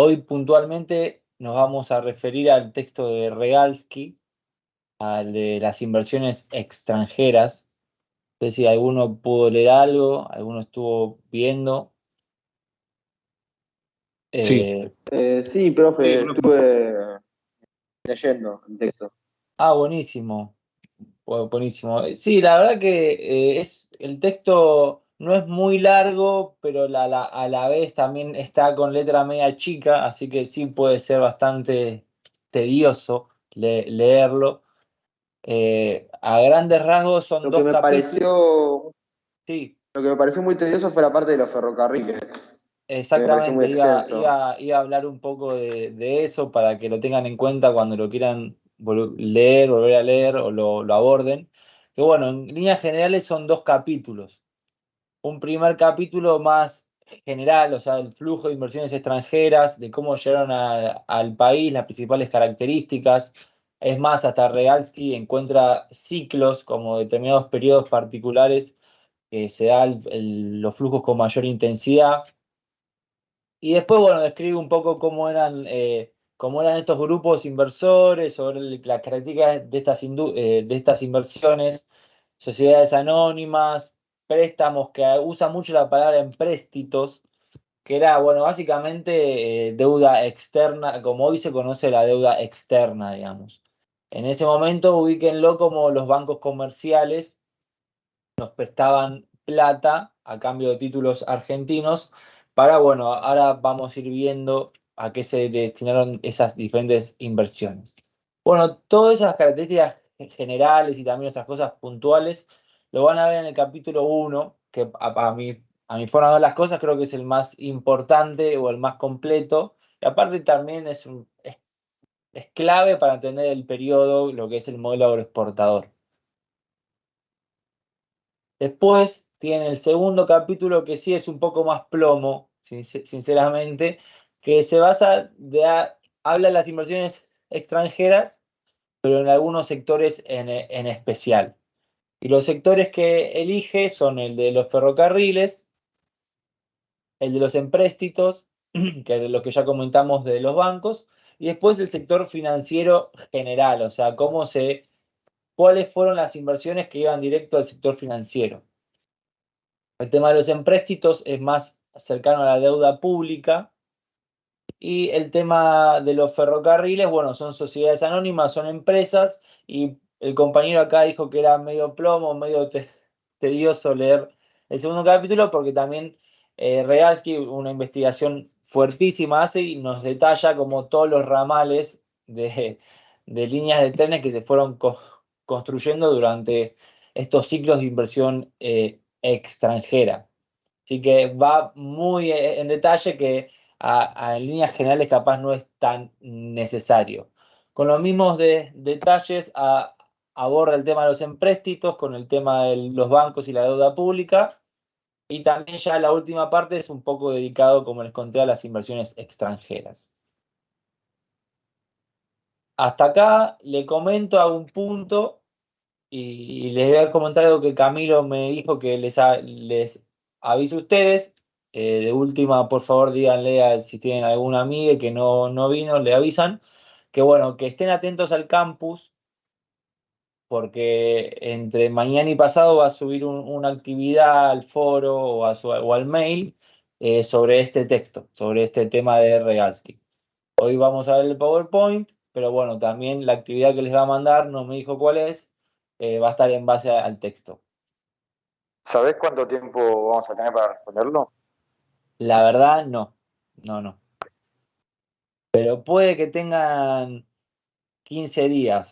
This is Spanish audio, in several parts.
Hoy puntualmente nos vamos a referir al texto de Regalsky, al de las inversiones extranjeras. No sé si alguno pudo leer algo, alguno estuvo viendo. Sí. Sí, profe, estuve leyendo el texto. Buenísimo. Buenísimo. Sí, la verdad que el texto no es muy largo, pero a la vez también está con letra media chica, así que sí puede ser bastante tedioso leerlo. A grandes rasgos son Lo que dos me capítulos. pareció, Sí, lo que me pareció muy tedioso fue la parte de los ferrocarriles, que me pareció muy exactamente. extenso. Iba a hablar un poco de eso para que lo tengan en cuenta cuando lo quieran leer, volver a leer o lo aborden. Que bueno, en líneas generales son dos capítulos. Un primer capítulo más general, o sea, el flujo de inversiones extranjeras, de cómo llegaron al país, las principales características. Es más, hasta Regalsky encuentra ciclos como determinados periodos particulares que se dan los flujos con mayor intensidad. Y después, bueno, describe un poco cómo eran estos grupos inversores, sobre las características de estas inversiones, sociedades anónimas, préstamos, que usa mucho la palabra empréstitos, que era, bueno, básicamente deuda externa, como hoy se conoce la deuda externa, digamos. En ese momento ubíquenlo como los bancos comerciales nos prestaban plata a cambio de títulos argentinos para, bueno, ahora vamos a ir viendo a qué se destinaron esas diferentes inversiones. Bueno, todas esas características generales y también otras cosas puntuales lo van a ver en el capítulo 1, que a mi forma de ver las cosas creo que es el más importante o el más completo. Y aparte también es clave para entender el periodo, lo que es el modelo agroexportador. Después tiene el segundo capítulo que sí es un poco más plomo, sinceramente, que se basa habla de las inversiones extranjeras, pero en algunos sectores en especial. Y los sectores que elige son el de los ferrocarriles, el de los empréstitos, que es lo que ya comentamos de los bancos, y después el sector financiero general, o sea, cuáles fueron las inversiones que iban directo al sector financiero. El tema de los empréstitos es más cercano a la deuda pública y el tema de los ferrocarriles, bueno, son sociedades anónimas, son empresas y el compañero acá dijo que era medio plomo, medio tedioso leer el segundo capítulo porque también Regalsky, una investigación fuertísima hace y nos detalla como todos los ramales de líneas de trenes que se fueron construyendo durante estos ciclos de inversión extranjera. Así que va muy en detalle que en líneas generales capaz no es tan necesario. Con los mismos detalles aborda el tema de los empréstitos, con el tema de los bancos y la deuda pública. Y también ya la última parte es un poco dedicado, como les conté, a las inversiones extranjeras. Hasta acá le comento a un punto y les voy a comentar algo que Camilo me dijo que les avise a ustedes. De última, por favor, díganle si tienen alguna amiga que no vino, le avisan. Que bueno, que estén atentos al campus, porque entre mañana y pasado va a subir una actividad al foro o al mail sobre este texto, sobre este tema de Regalsky. Hoy vamos a ver el PowerPoint, pero bueno, también la actividad que les va a mandar, no me dijo cuál es, va a estar en base al texto. ¿Sabés cuánto tiempo vamos a tener para responderlo? La verdad, no. Pero puede que tengan 15 días,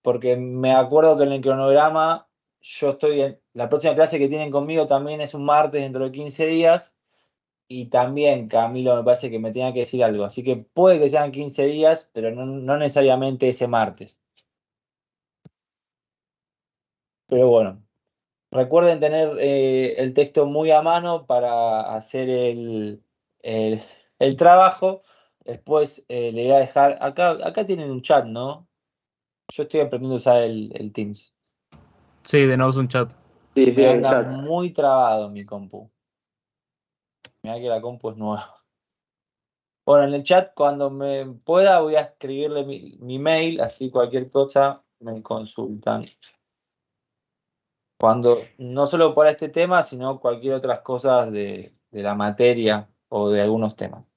porque me acuerdo que en el cronograma la próxima clase que tienen conmigo también es un martes dentro de 15 días, y también Camilo me parece que me tenía que decir algo, así que puede que sean 15 días, pero no necesariamente ese martes. Pero bueno. Recuerden tener el texto muy a mano para hacer el- el trabajo. Después le voy a dejar, acá tienen un chat, ¿no? Yo estoy aprendiendo a usar el Teams. Sí, de nuevo es un chat. Sí, Y sí, me hay un anda chat. muy trabado mi compu. Mirá que la compu es nueva. Bueno, en el chat, cuando me pueda, voy a escribirle mi mail, así cualquier cosa me consultan. Cuando, no solo por este tema, sino cualquier otras cosas de la materia o de algunos temas.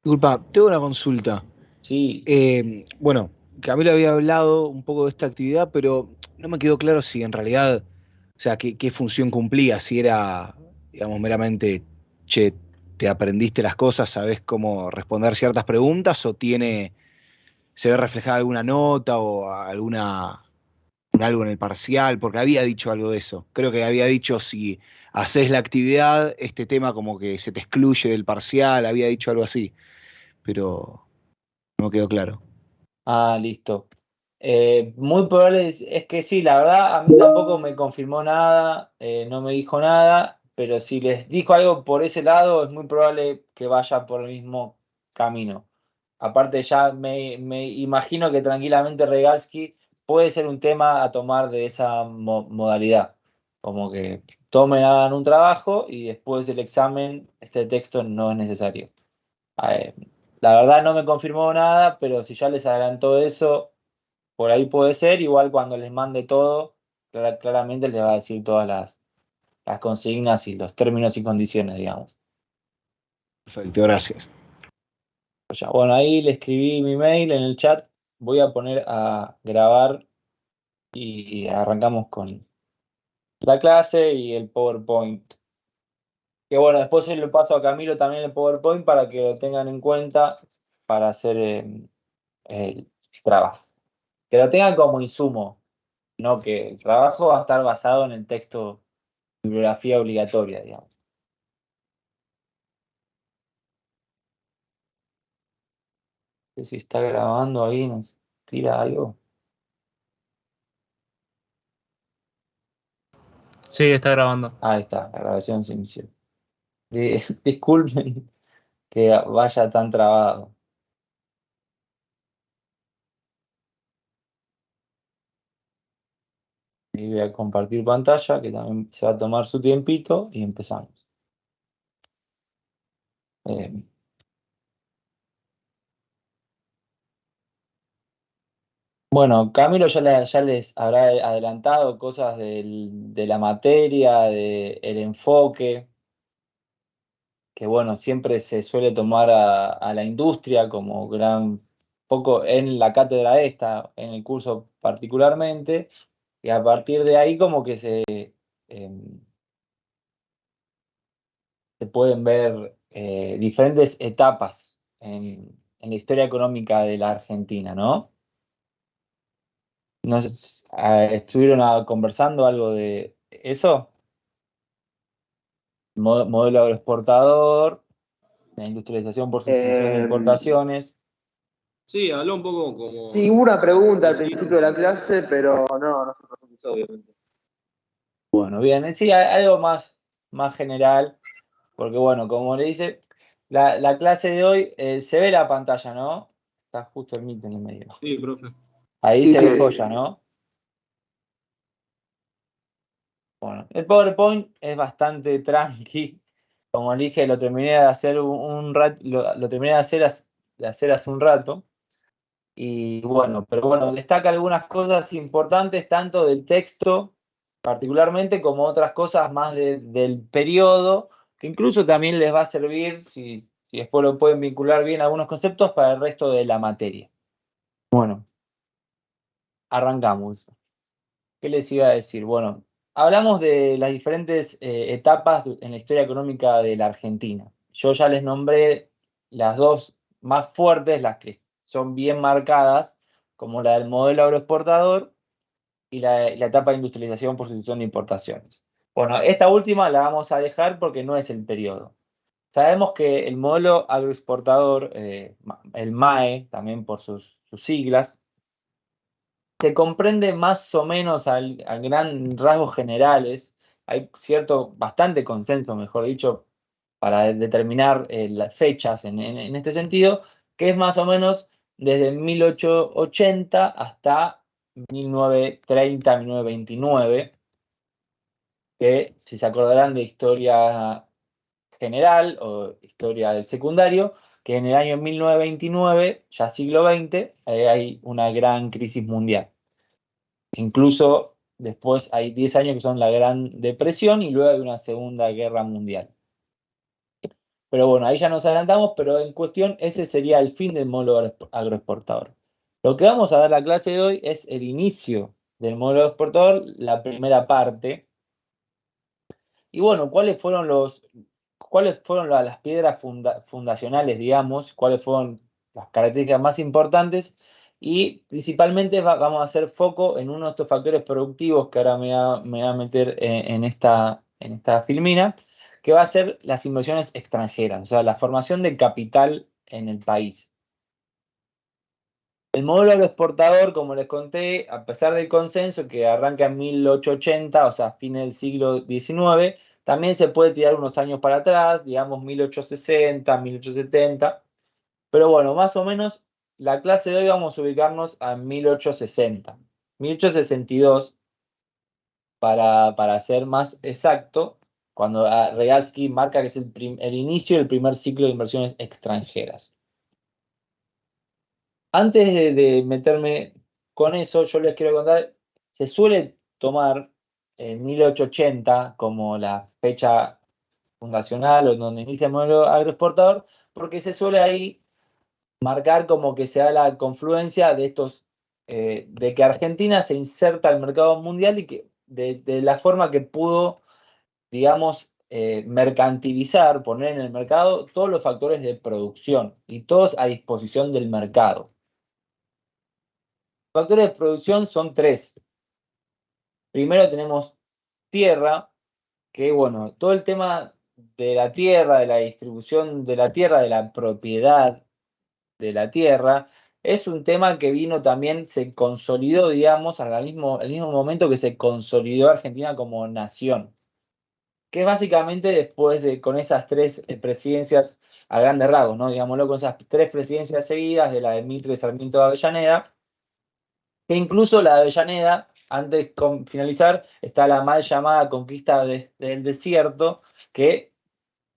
Disculpa, tengo una consulta. Sí, Bueno, Camilo había hablado un poco de esta actividad, pero no me quedó claro si en realidad, o sea, qué función cumplía, si era, digamos, meramente, che, te aprendiste las cosas, sabés cómo responder ciertas preguntas, o se ve reflejada alguna nota o algo en el parcial, porque había dicho algo de eso. Creo que había dicho si haces la actividad, este tema como que se te excluye del parcial, había dicho algo así, pero no me quedó claro. listo. Muy probable es que sí, la verdad, a mí tampoco me confirmó nada, no me dijo nada, pero si les dijo algo por ese lado, es muy probable que vaya por el mismo camino. Aparte, ya me imagino que tranquilamente Regalski puede ser un tema a tomar de esa modalidad. Como que tomen, hagan un trabajo y después del examen este texto no es necesario. Eh, la verdad no me confirmó nada, pero si ya les adelantó eso, por ahí puede ser. Igual cuando les mande todo, claramente les va a decir todas las consignas y los términos y condiciones, digamos. Perfecto, gracias. Ya, bueno, ahí le escribí mi mail en el chat. Voy a poner a grabar y arrancamos con la clase y el PowerPoint. Que bueno, después se lo paso a Camilo también el PowerPoint para que lo tengan en cuenta para hacer el trabajo. Que lo tengan como insumo, no que el trabajo va a estar basado en el texto, bibliografía obligatoria, digamos. No sé si está grabando ahí, nos tira algo. Sí, está grabando. Ahí está, la grabación se inició. Disculpen que vaya tan trabado. Y voy a compartir pantalla, que también se va a tomar su tiempito, y empezamos. Eh, bueno, Camilo ya les habrá adelantado cosas de la materia, del enfoque, que bueno, siempre se suele tomar a la industria como gran poco en la cátedra esta, en el curso particularmente, y a partir de ahí como que em, se pueden ver diferentes etapas en la historia económica de la Argentina, ¿no? No sé, ¿estuvieron conversando algo de eso? Modelo agroexportador, la industrialización por sustitución de importaciones. Sí, habló un poco como... Sí, hubo una pregunta al principio de la clase, pero no se profundizó, obviamente. Bueno, bien, sí, algo más general, porque bueno, como le dice, la clase de hoy se ve la pantalla, ¿no? Está justo el Meet en el medio. Sí, profe. Ahí Sí, se ve sí. joya, ¿no? Bueno, el PowerPoint es bastante tranqui. Como le dije, lo terminé de hacer un rato, lo terminé de hacer hace un rato. Y bueno, pero bueno, destaca algunas cosas importantes, tanto del texto particularmente, como otras cosas más del periodo, que incluso también les va a servir, si después lo pueden vincular bien algunos conceptos, para el resto de la materia. Bueno, arrancamos. ¿Qué les iba a decir? Bueno, hablamos de las diferentes etapas en la historia económica de la Argentina. Yo ya les nombré las dos más fuertes, las que son bien marcadas, como la del modelo agroexportador y la etapa de industrialización por sustitución de importaciones. Bueno, esta última la vamos a dejar porque no es el periodo. Sabemos que el modelo agroexportador, el MAE, también por sus siglas, se comprende más o menos al gran rasgos generales. Hay bastante consenso, mejor dicho, para determinar las fechas en este sentido, que es más o menos desde 1880 hasta 1930, 1929, que si se acordarán de historia general o historia del secundario, que en el año 1929, ya siglo XX, hay una gran crisis mundial. Incluso después hay 10 años que son la Gran Depresión y luego hay una Segunda Guerra Mundial. Pero bueno, ahí ya nos adelantamos, pero en cuestión ese sería el fin del modelo agroexportador. Lo que vamos a ver la clase de hoy es el inicio del modelo exportador, la primera parte. Y bueno, cuáles fueron las piedras fundacionales, digamos, cuáles fueron las características más importantes y principalmente vamos a hacer foco en uno de estos factores productivos que ahora me voy a meter en esta filmina, que va a ser las inversiones extranjeras, o sea, la formación de capital en el país. El modelo agroexportador, como les conté, a pesar del consenso que arranca en 1880, o sea, fines del siglo XIX, también se puede tirar unos años para atrás, digamos 1860, 1870, pero bueno, más o menos la clase de hoy vamos a ubicarnos a 1860, 1862, para ser más exacto, cuando Regalsky marca que es el inicio del primer ciclo de inversiones extranjeras. Antes de meterme con eso, yo les quiero contar, se suele tomar 1880 como la fecha fundacional o donde inicia el modelo agroexportador, porque se suele ahí marcar como que se da la confluencia de estos, de que Argentina se inserta al mercado mundial y que de la forma que pudo, digamos, mercantilizar, poner en el mercado todos los factores de producción y todos a disposición del mercado. Los factores de producción son tres. Primero tenemos tierra, que bueno, todo el tema de la tierra, de la distribución de la tierra, de la propiedad de la tierra, es un tema que vino también, se consolidó, digamos, al mismo momento que se consolidó Argentina como nación, que es básicamente después con esas tres presidencias a grandes rasgos, ¿no? Digámoslo, con esas tres presidencias seguidas de la de Mitre, Sarmiento de Avellaneda, que incluso la de Avellaneda, antes de finalizar, está la mal llamada conquista del desierto, que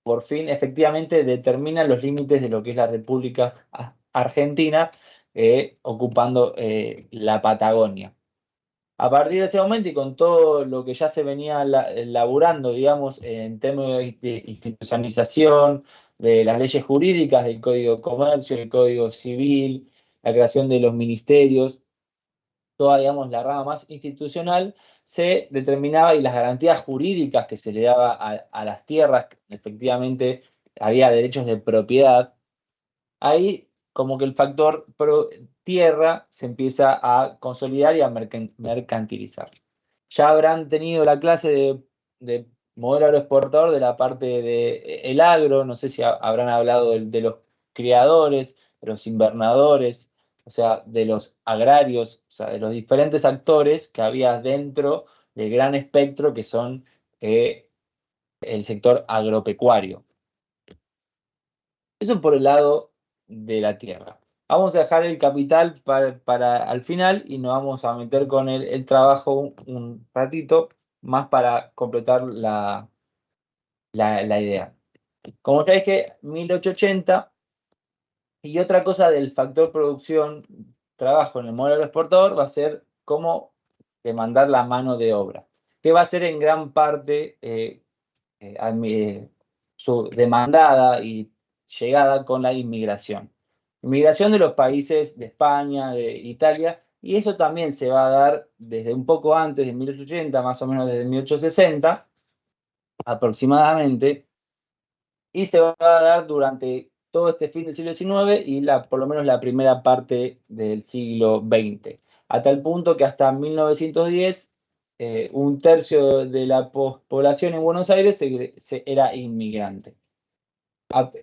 por fin efectivamente determina los límites de lo que es la República Argentina, ocupando la Patagonia. A partir de ese momento y con todo lo que ya se venía laburando, digamos, en términos de institucionalización, de las leyes jurídicas, del Código de Comercio, del Código Civil, la creación de los ministerios, toda, digamos, la rama más institucional, se determinaba y las garantías jurídicas que se le daba a las tierras, efectivamente había derechos de propiedad, ahí como que el factor tierra se empieza a consolidar y a mercantilizar. Ya habrán tenido la clase de modelo agroexportador de la parte del agro, no sé si habrán hablado de los criadores, de los invernadores, o sea, de los agrarios, o sea, de los diferentes actores que había dentro del gran espectro que son el sector agropecuario. Eso por el lado de la tierra. Vamos a dejar el capital para al final y nos vamos a meter con el trabajo un ratito más para completar la idea. Como ya dije, 1880. Y otra cosa del factor producción, trabajo en el modelo exportador va a ser cómo demandar la mano de obra, que va a ser en gran parte su demandada y llegada con la inmigración. Inmigración de los países de España, de Italia, y eso también se va a dar desde un poco antes de 1880, más o menos desde 1860 aproximadamente, y se va a dar durante todo este fin del siglo XIX y por lo menos la primera parte del siglo XX, a tal punto que hasta 1910 un tercio de la población en Buenos Aires era inmigrante.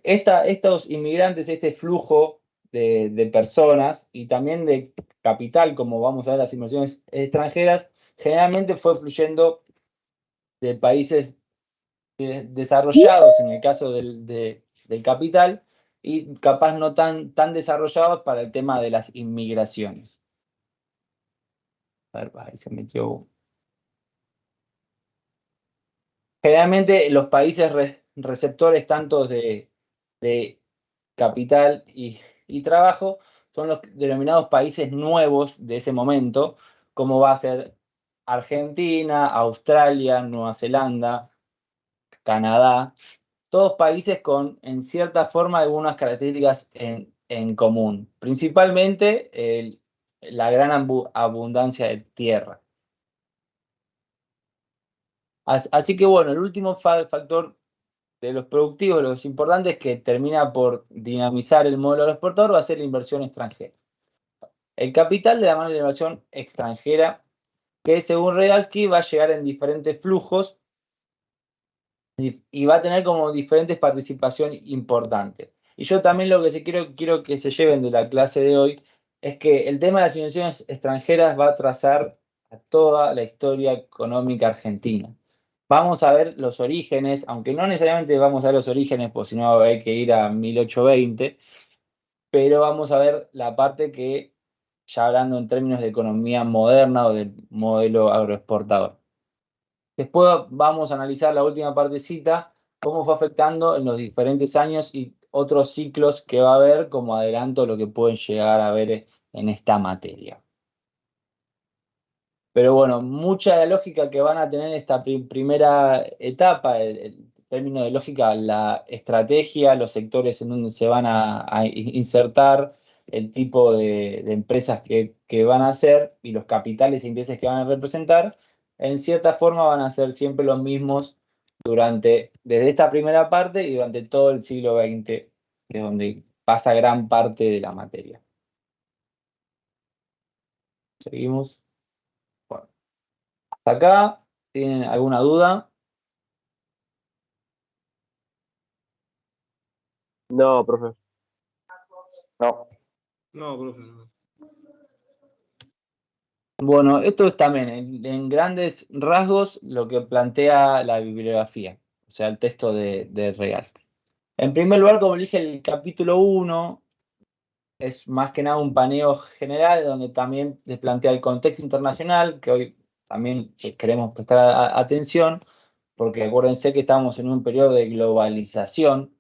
Estos inmigrantes, este flujo de personas y también de capital, como vamos a ver las inversiones extranjeras, generalmente fue fluyendo de países desarrollados en el caso del capital y capaz no tan desarrollados para el tema de las inmigraciones. A ver, ahí se metió. Generalmente los países receptores tanto de capital y trabajo son los denominados países nuevos de ese momento, como va a ser Argentina, Australia, Nueva Zelanda, Canadá, todos países con, en cierta forma, algunas características en común, principalmente la gran abundancia de tierra. Así que bueno, el último factor de los productivos, los importantes, que termina por dinamizar el modelo agroexportador, va a ser la inversión extranjera. El capital de la mano de la inversión extranjera, que según Regalsky va a llegar en diferentes flujos y va a tener como diferentes participación importantes. Y yo también lo que quiero que se lleven de la clase de hoy es que el tema de las inversiones extranjeras va a trazar a toda la historia económica argentina. Vamos a ver los orígenes, aunque no necesariamente vamos a ver los orígenes, pues si no hay que ir a 1820, pero vamos a ver la parte que, ya hablando en términos de economía moderna o del modelo agroexportador. Después vamos a analizar la última partecita, cómo fue afectando en los diferentes años y otros ciclos que va a haber, como adelanto lo que pueden llegar a ver en esta materia. Pero bueno, mucha de la lógica que van a tener esta primera etapa, el término de lógica, la estrategia, los sectores en donde se van a insertar, el tipo de empresas que van a hacer y los capitales e intereses que van a representar, en cierta forma van a ser siempre los mismos desde esta primera parte y durante todo el siglo XX, que es donde pasa gran parte de la materia. Seguimos. Bueno, hasta acá, ¿tienen alguna duda? No, profe. No. No, profe, no. Bueno, esto es también en grandes rasgos lo que plantea la bibliografía, o sea, el texto de Regalsky. En primer lugar, como dije, el capítulo 1 es más que nada un paneo general donde también les plantea el contexto internacional, que hoy también queremos prestar atención, porque acuérdense que estamos en un periodo de globalización.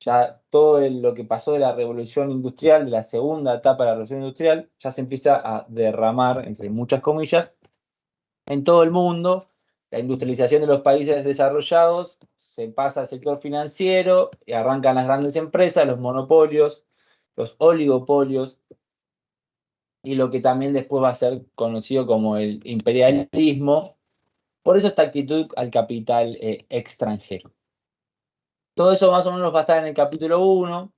Ya todo lo que pasó de la revolución industrial, de la segunda etapa de la revolución industrial, ya se empieza a derramar, entre muchas comillas, en todo el mundo. La industrialización de los países desarrollados se pasa al sector financiero y arrancan las grandes empresas, los monopolios, los oligopolios, y lo que también después va a ser conocido como el imperialismo. Por eso esta actitud al capital extranjero. Todo eso más o menos va a estar en el capítulo 1.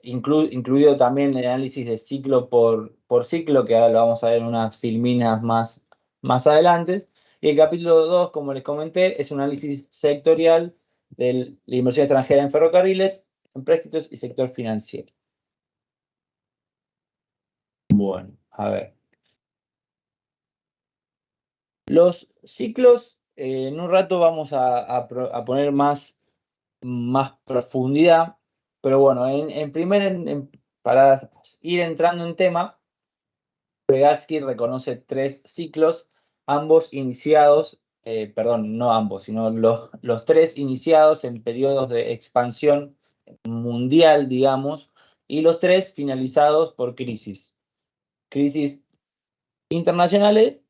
Incluido también el análisis de ciclo por ciclo, que ahora lo vamos a ver en unas filminas más adelante. Y el capítulo 2, como les comenté, es un análisis sectorial de la inversión extranjera en ferrocarriles, en préstitos y sector financiero. Bueno, a ver. Los ciclos, en un rato vamos a poner más profundidad. Pero bueno, para ir entrando en tema, Vygotsky reconoce 3 ciclos, ambos iniciados, perdón, no ambos, sino los 3 iniciados en periodos de expansión mundial, digamos, y los 3 finalizados por crisis. Crisis internacionales,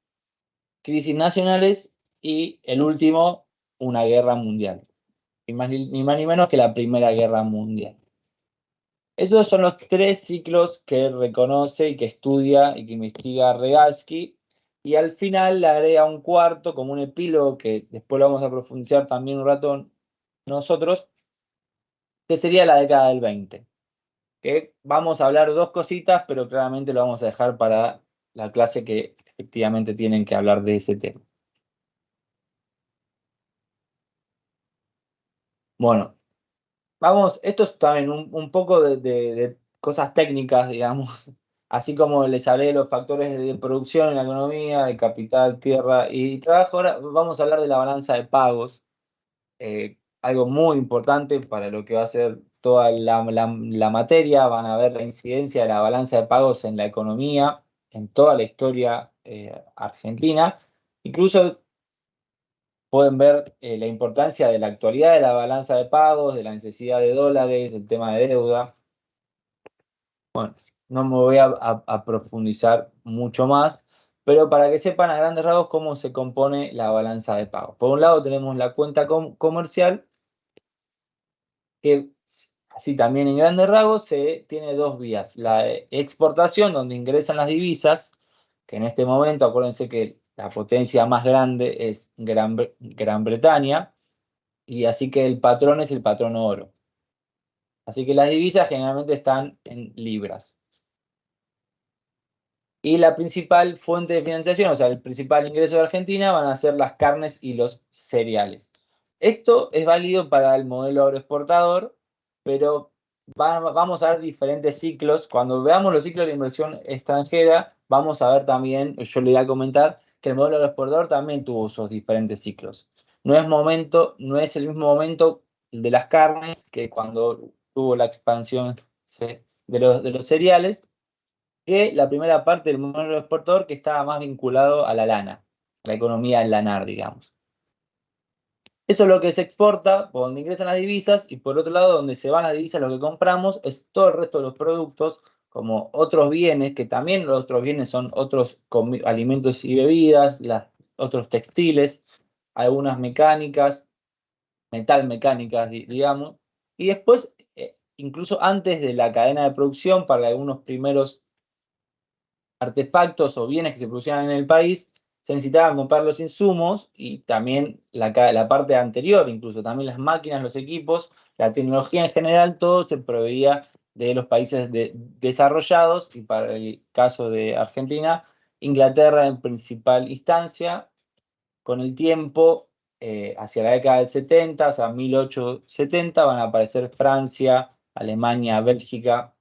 crisis nacionales y el último, una guerra mundial. Ni más ni menos que la Primera Guerra Mundial. Esos son los 3 ciclos que reconoce y que estudia y que investiga Vygotsky, y al final le agrega un cuarto como un epílogo que después lo vamos a profundizar también un rato nosotros, que sería la década del 20. Que vamos a hablar 2 cositas, pero claramente lo vamos a dejar para la clase que efectivamente tienen que hablar de ese tema. Bueno, vamos, esto es también un poco de cosas técnicas, digamos, así como les hablé de los factores de producción en la economía, de capital, tierra y trabajo. Ahora vamos a hablar de la balanza de pagos, algo muy importante para lo que va a ser toda la materia. Van a ver la incidencia de la balanza de pagos en la economía, en toda la historia argentina. Incluso pueden ver la importancia de la actualidad de la balanza de pagos, de la necesidad de dólares, el tema de deuda. Bueno, no me voy a profundizar mucho más, pero para que sepan a grandes rasgos cómo se compone la balanza de pagos. Por un lado tenemos la cuenta comercial, que así también en grandes rasgos se tiene dos vías. La exportación, donde ingresan las divisas, que en este momento, acuérdense que la potencia más grande es Gran Bretaña, y así que el patrón es el patrón oro. Así que las divisas generalmente están en libras. Y la principal fuente de financiación, o sea, el principal ingreso de Argentina, van a ser las carnes y los cereales. Esto es válido para el modelo agroexportador, pero vamos a ver diferentes ciclos. Cuando veamos los ciclos de inversión extranjera, vamos a ver también, yo le voy a comentar, que el modelo agroexportador también tuvo sus diferentes ciclos. No es el mismo momento de las carnes que cuando tuvo la expansión de los cereales, que la primera parte del modelo exportador, que estaba más vinculado a la lana, la economía lanar, digamos. Eso es lo que se exporta, por donde ingresan las divisas, y por otro lado, donde se van las divisas, lo que compramos es todo el resto de los productos, como otros bienes, que también los otros bienes son otros alimentos y bebidas, otros textiles, algunas mecánicas, metalmecánicas, digamos, y después, incluso antes de la cadena de producción, para algunos primeros artefactos o bienes que se producían en el país, se necesitaban comprar los insumos y también la parte anterior, incluso también las máquinas, los equipos, la tecnología en general, todo se proveía de los países desarrollados, y para el caso de Argentina, Inglaterra en principal instancia. Con el tiempo, hacia la década del 70, o sea, 1870, van a aparecer Francia, Alemania, Bélgica,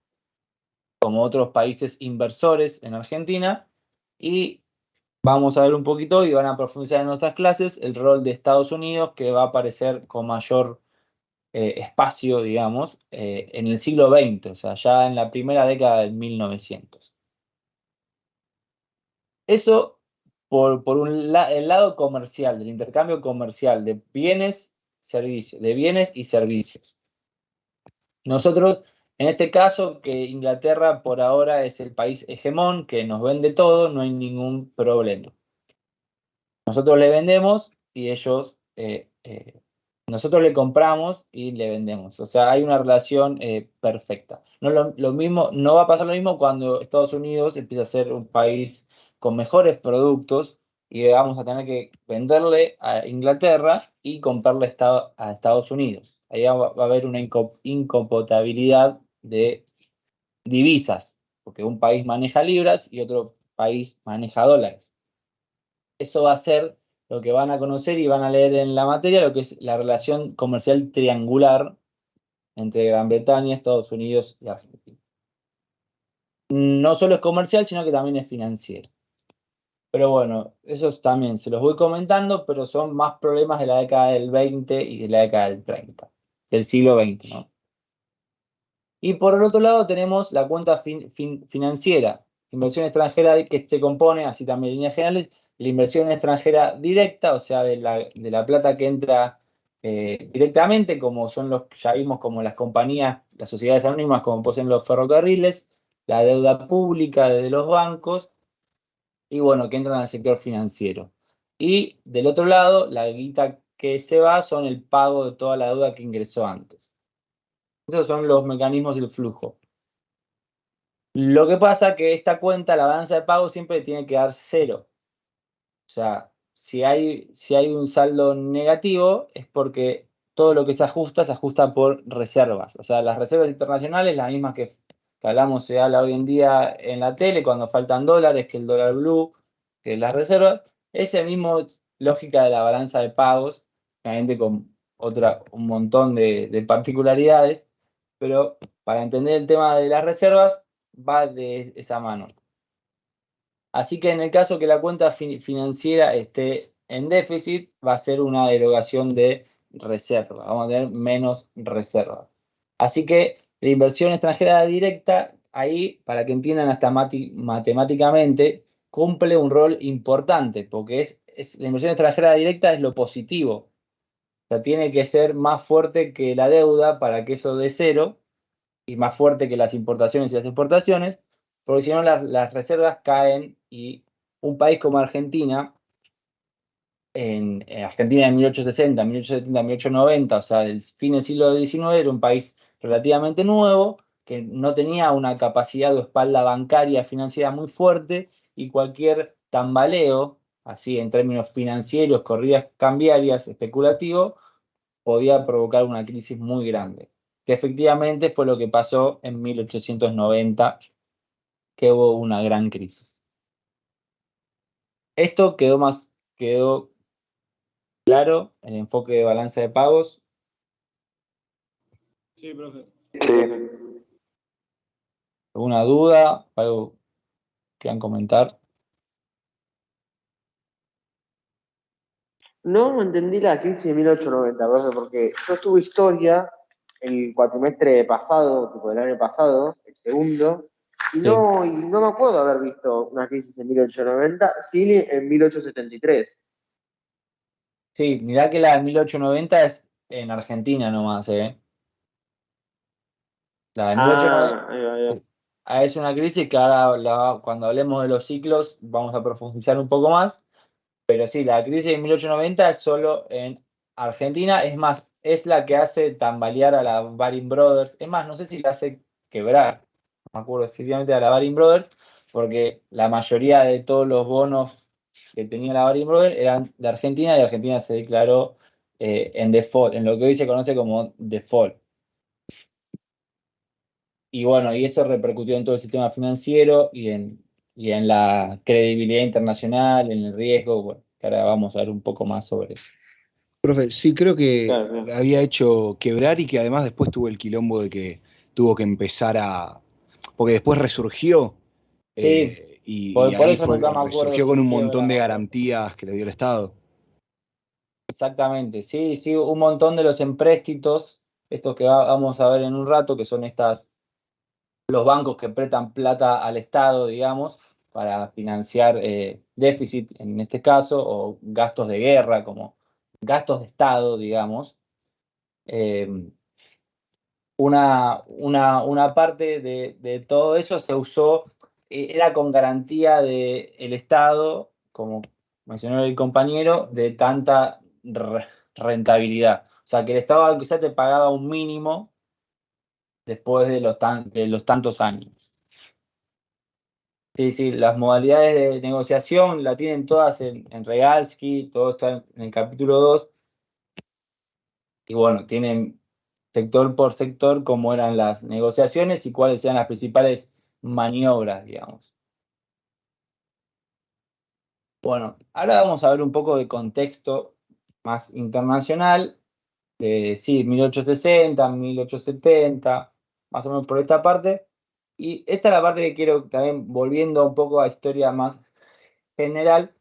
como otros países inversores en Argentina, y vamos a ver un poquito y van a profundizar en nuestras clases el rol de Estados Unidos, que va a aparecer con mayor espacio, digamos, en el siglo XX, o sea, ya en la primera década del 1900. Eso por el lado comercial, del intercambio comercial de bienes, de bienes y servicios. Nosotros, en este caso, que Inglaterra por ahora es el país hegemón, que nos vende todo, no hay ningún problema. Nosotros le vendemos y ellos, nosotros le compramos y le vendemos. O sea, hay una relación perfecta. Lo mismo, no va a pasar lo mismo cuando Estados Unidos empieza a ser un país con mejores productos y vamos a tener que venderle a Inglaterra y comprarle a Estados Unidos. Ahí va a haber una incompatibilidad de divisas, porque un país maneja libras y otro país maneja dólares. Eso va a ser lo que van a conocer y van a leer en la materia, lo que es la relación comercial triangular entre Gran Bretaña, Estados Unidos y Argentina. No solo es comercial, sino que también es financiero. Pero bueno, esos también se los voy comentando, pero son más problemas de la década del 20 y de la década del 30, del siglo XX, ¿no? Y por el otro lado tenemos la cuenta financiera, inversión extranjera, que se compone, así también en líneas generales, la inversión extranjera directa, o sea, de la plata que entra directamente, como son ya vimos, como las compañías, las sociedades anónimas, como poseen los ferrocarriles, la deuda pública de los bancos, y bueno, que entran al sector financiero. Y del otro lado, la guita que se va son el pago de toda la deuda que ingresó antes. Esos son los mecanismos del flujo. Lo que pasa es que esta cuenta, la balanza de pago, siempre tiene que dar cero. O sea, si hay un saldo negativo, es porque todo lo que se ajusta por reservas. O sea, las reservas internacionales, las mismas que hablamos, se habla hoy en día en la tele, cuando faltan dólares, que el dólar blue, que las reservas, esa misma lógica de la balanza de pagos, obviamente con un montón de particularidades, pero para entender el tema de las reservas, va de esa mano. Así que en el caso que la cuenta financiera esté en déficit, va a ser una derogación de reserva. Vamos a tener menos reserva. Así que la inversión extranjera directa, ahí, para que entiendan hasta matemáticamente, cumple un rol importante, porque es la inversión extranjera directa es lo positivo. O sea, tiene que ser más fuerte que la deuda para que eso dé cero y más fuerte que las importaciones y las exportaciones, porque si no las reservas caen y un país como Argentina, en Argentina de 1860, 1870, 1890, o sea, del fin del siglo XIX, era un país relativamente nuevo, que no tenía una capacidad o espalda bancaria financiera muy fuerte y cualquier tambaleo, así en términos financieros, corridas cambiarias, especulativo, podía provocar una crisis muy grande, que efectivamente fue lo que pasó en 1890, que hubo una gran crisis. Esto quedó claro, el enfoque de balanza de pagos. Sí, profe. Sí. ¿Alguna duda? ¿Algo que quieran comentar? No entendí la crisis de 1890, profe, porque yo estuve historia el cuatrimestre pasado, tipo del año pasado, el segundo, y no me acuerdo haber visto una crisis en 1890, sí en 1873. Sí, mirá que la de 1890 es en Argentina nomás, ¿eh? La de 1890 Ahí va, ahí va. sí. Es una crisis que ahora cuando hablemos de los ciclos vamos a profundizar un poco más, pero sí, la crisis de 1890 es solo en Argentina, es más, es la que hace tambalear a la Baring Brothers, es más, no sé si la hace quebrar, no me acuerdo efectivamente, a la Baring Brothers, porque la mayoría de todos los bonos que tenía la Baring Brothers eran de Argentina y Argentina se declaró en default, en lo que hoy se conoce como default. Y bueno, y eso repercutió en todo el sistema financiero y en la credibilidad internacional, en el riesgo, bueno, que ahora vamos a ver un poco más sobre eso. Profe, sí, creo que Claro, claro. había hecho quebrar y que además después tuvo el quilombo de que tuvo que empezar porque después resurgió Sí, y por ahí eso fue, nunca me acuerdo resurgió si con un quiebra montón de o no. garantías que le dio el Estado. Exactamente, sí, sí, un montón de los empréstitos, estos que vamos a ver en un rato, que son los bancos que prestan plata al Estado, digamos, para financiar déficit en este caso, o gastos de guerra, como gastos de Estado, digamos. Eh, una parte de todo eso se usó, era con garantía del Estado, como mencionó el compañero, de tanta rentabilidad. O sea, que el Estado quizás te pagaba un mínimo después de los tantos años. Sí, sí, las modalidades de negociación la tienen todas en Regalsky, todo está en el capítulo 2. Y bueno, tienen sector por sector cómo eran las negociaciones y cuáles eran las principales maniobras, digamos. Bueno, ahora vamos a ver un poco de contexto más internacional, de sí, 1860, 1870, más o menos por esta parte. Y esta es la parte que quiero también, volviendo un poco a historia más general,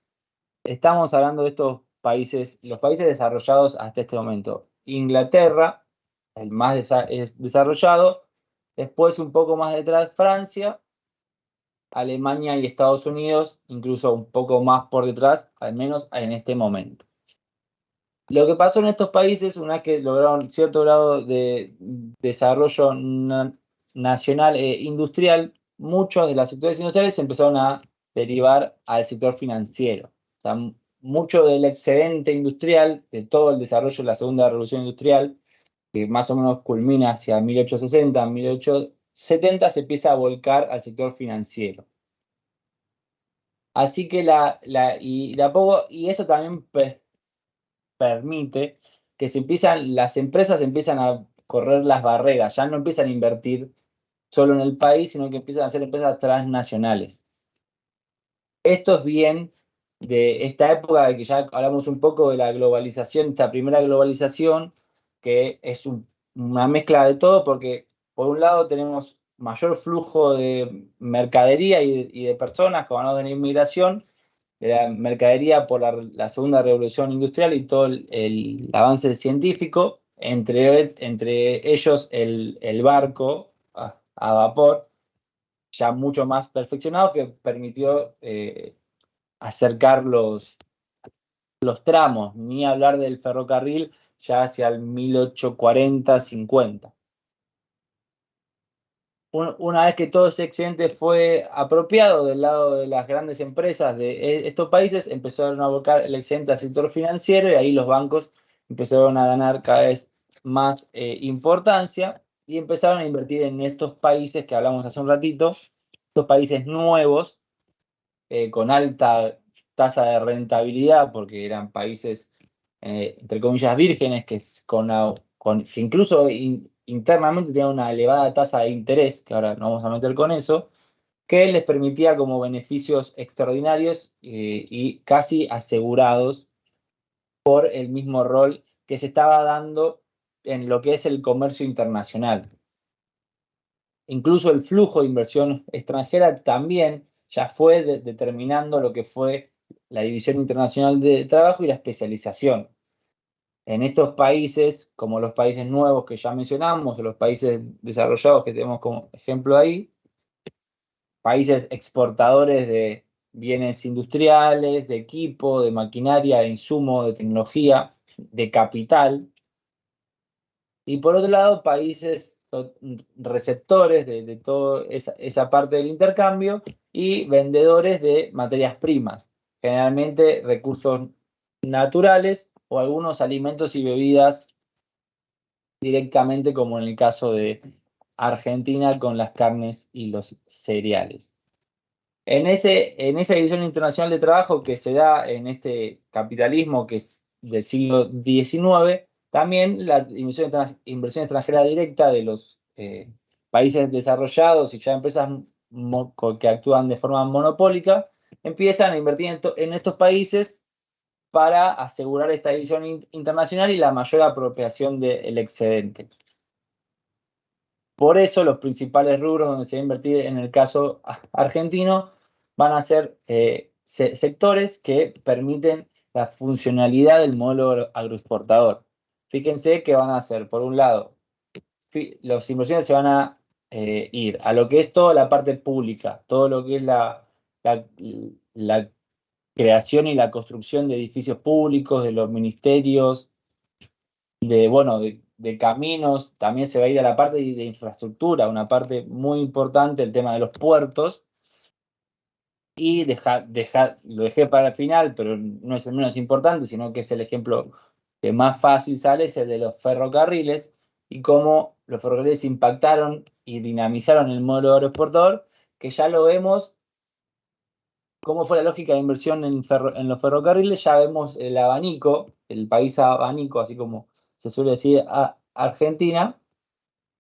estamos hablando de estos países, los países desarrollados hasta este momento. Inglaterra, el más desarrollado, después un poco más detrás Francia, Alemania y Estados Unidos, incluso un poco más por detrás, al menos en este momento. Lo que pasó en estos países, una vez que lograron cierto grado de desarrollo nacional e industrial, muchos de los sectores industriales se empezaron a derivar al sector financiero. O sea, mucho del excedente industrial, de todo el desarrollo de la segunda revolución industrial, que más o menos culmina hacia 1860, 1870, se empieza a volcar al sector financiero. Así que y de a poco, y eso también permite que las empresas empiezan a correr las barreras, ya no empiezan a invertir solo en el país, sino que empiezan a ser empresas transnacionales. Esto es bien de esta época de que ya hablamos un poco de la globalización, esta primera globalización, que es una mezcla de todo, porque por un lado tenemos mayor flujo de mercadería y de personas, como hablamos de la inmigración, de la mercadería por la segunda revolución industrial y todo el avance científico, entre ellos el barco a vapor, ya mucho más perfeccionado, que permitió acercar los tramos, ni hablar del ferrocarril ya hacia el 1840-50. Una vez que todo ese excedente fue apropiado del lado de las grandes empresas de estos países, empezaron a volcar el excedente al sector financiero y ahí los bancos empezaron a ganar cada vez más importancia y empezaron a invertir en estos países que hablamos hace un ratito, estos países nuevos, con alta tasa de rentabilidad, porque eran países, entre comillas, vírgenes, que incluso internamente tenían una elevada tasa de interés, que ahora nos vamos a meter con eso, que les permitía como beneficios extraordinarios y casi asegurados por el mismo rol que se estaba dando en lo que es el comercio internacional. Incluso el flujo de inversión extranjera también ya fue determinando lo que fue la división internacional de trabajo y la especialización. En estos países, como los países nuevos que ya mencionamos, o los países desarrollados que tenemos como ejemplo ahí, países exportadores de bienes industriales, de equipo, de maquinaria, de insumo, de tecnología, de capital. Y por otro lado, países receptores de toda esa parte del intercambio y vendedores de materias primas, generalmente recursos naturales o algunos alimentos y bebidas directamente, como en el caso de Argentina con las carnes y los cereales. En esa división internacional de trabajo que se da en este capitalismo que es del siglo XIX, también la inversión extranjera directa de los países desarrollados y ya empresas que actúan de forma monopólica, empiezan a invertir en estos países para asegurar esta división internacional y la mayor apropiación del excedente. Por eso los principales rubros donde se va a invertir en el caso argentino van a ser sectores que permiten la funcionalidad del modelo agroexportador. Fíjense que van a ser, por un lado, las inversiones se van a ir a lo que es toda la parte pública, todo lo que es la creación y la construcción de edificios públicos, de los ministerios, de caminos. También se va a ir a la parte de infraestructura, una parte muy importante, el tema de los puertos. Y lo dejé para el final, pero no es el menos importante, sino que es el ejemplo que más fácil sale, es el de los ferrocarriles y cómo los ferrocarriles impactaron y dinamizaron el modelo aeroexportador, que ya lo vemos. ¿Cómo fue la lógica de inversión en los ferrocarriles? Ya vemos el abanico, el país abanico, así como se suele decir Argentina,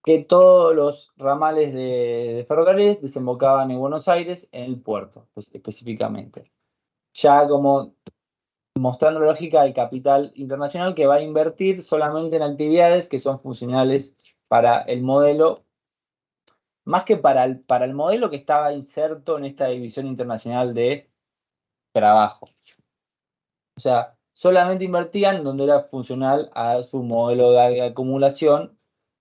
que todos los ramales de ferrocarriles desembocaban en Buenos Aires, en el puerto, pues, específicamente. Ya como mostrando la lógica del capital internacional que va a invertir solamente en actividades que son funcionales para el modelo, más que para el modelo que estaba inserto en esta división internacional de trabajo. O sea, solamente invertían donde era funcional a su modelo de acumulación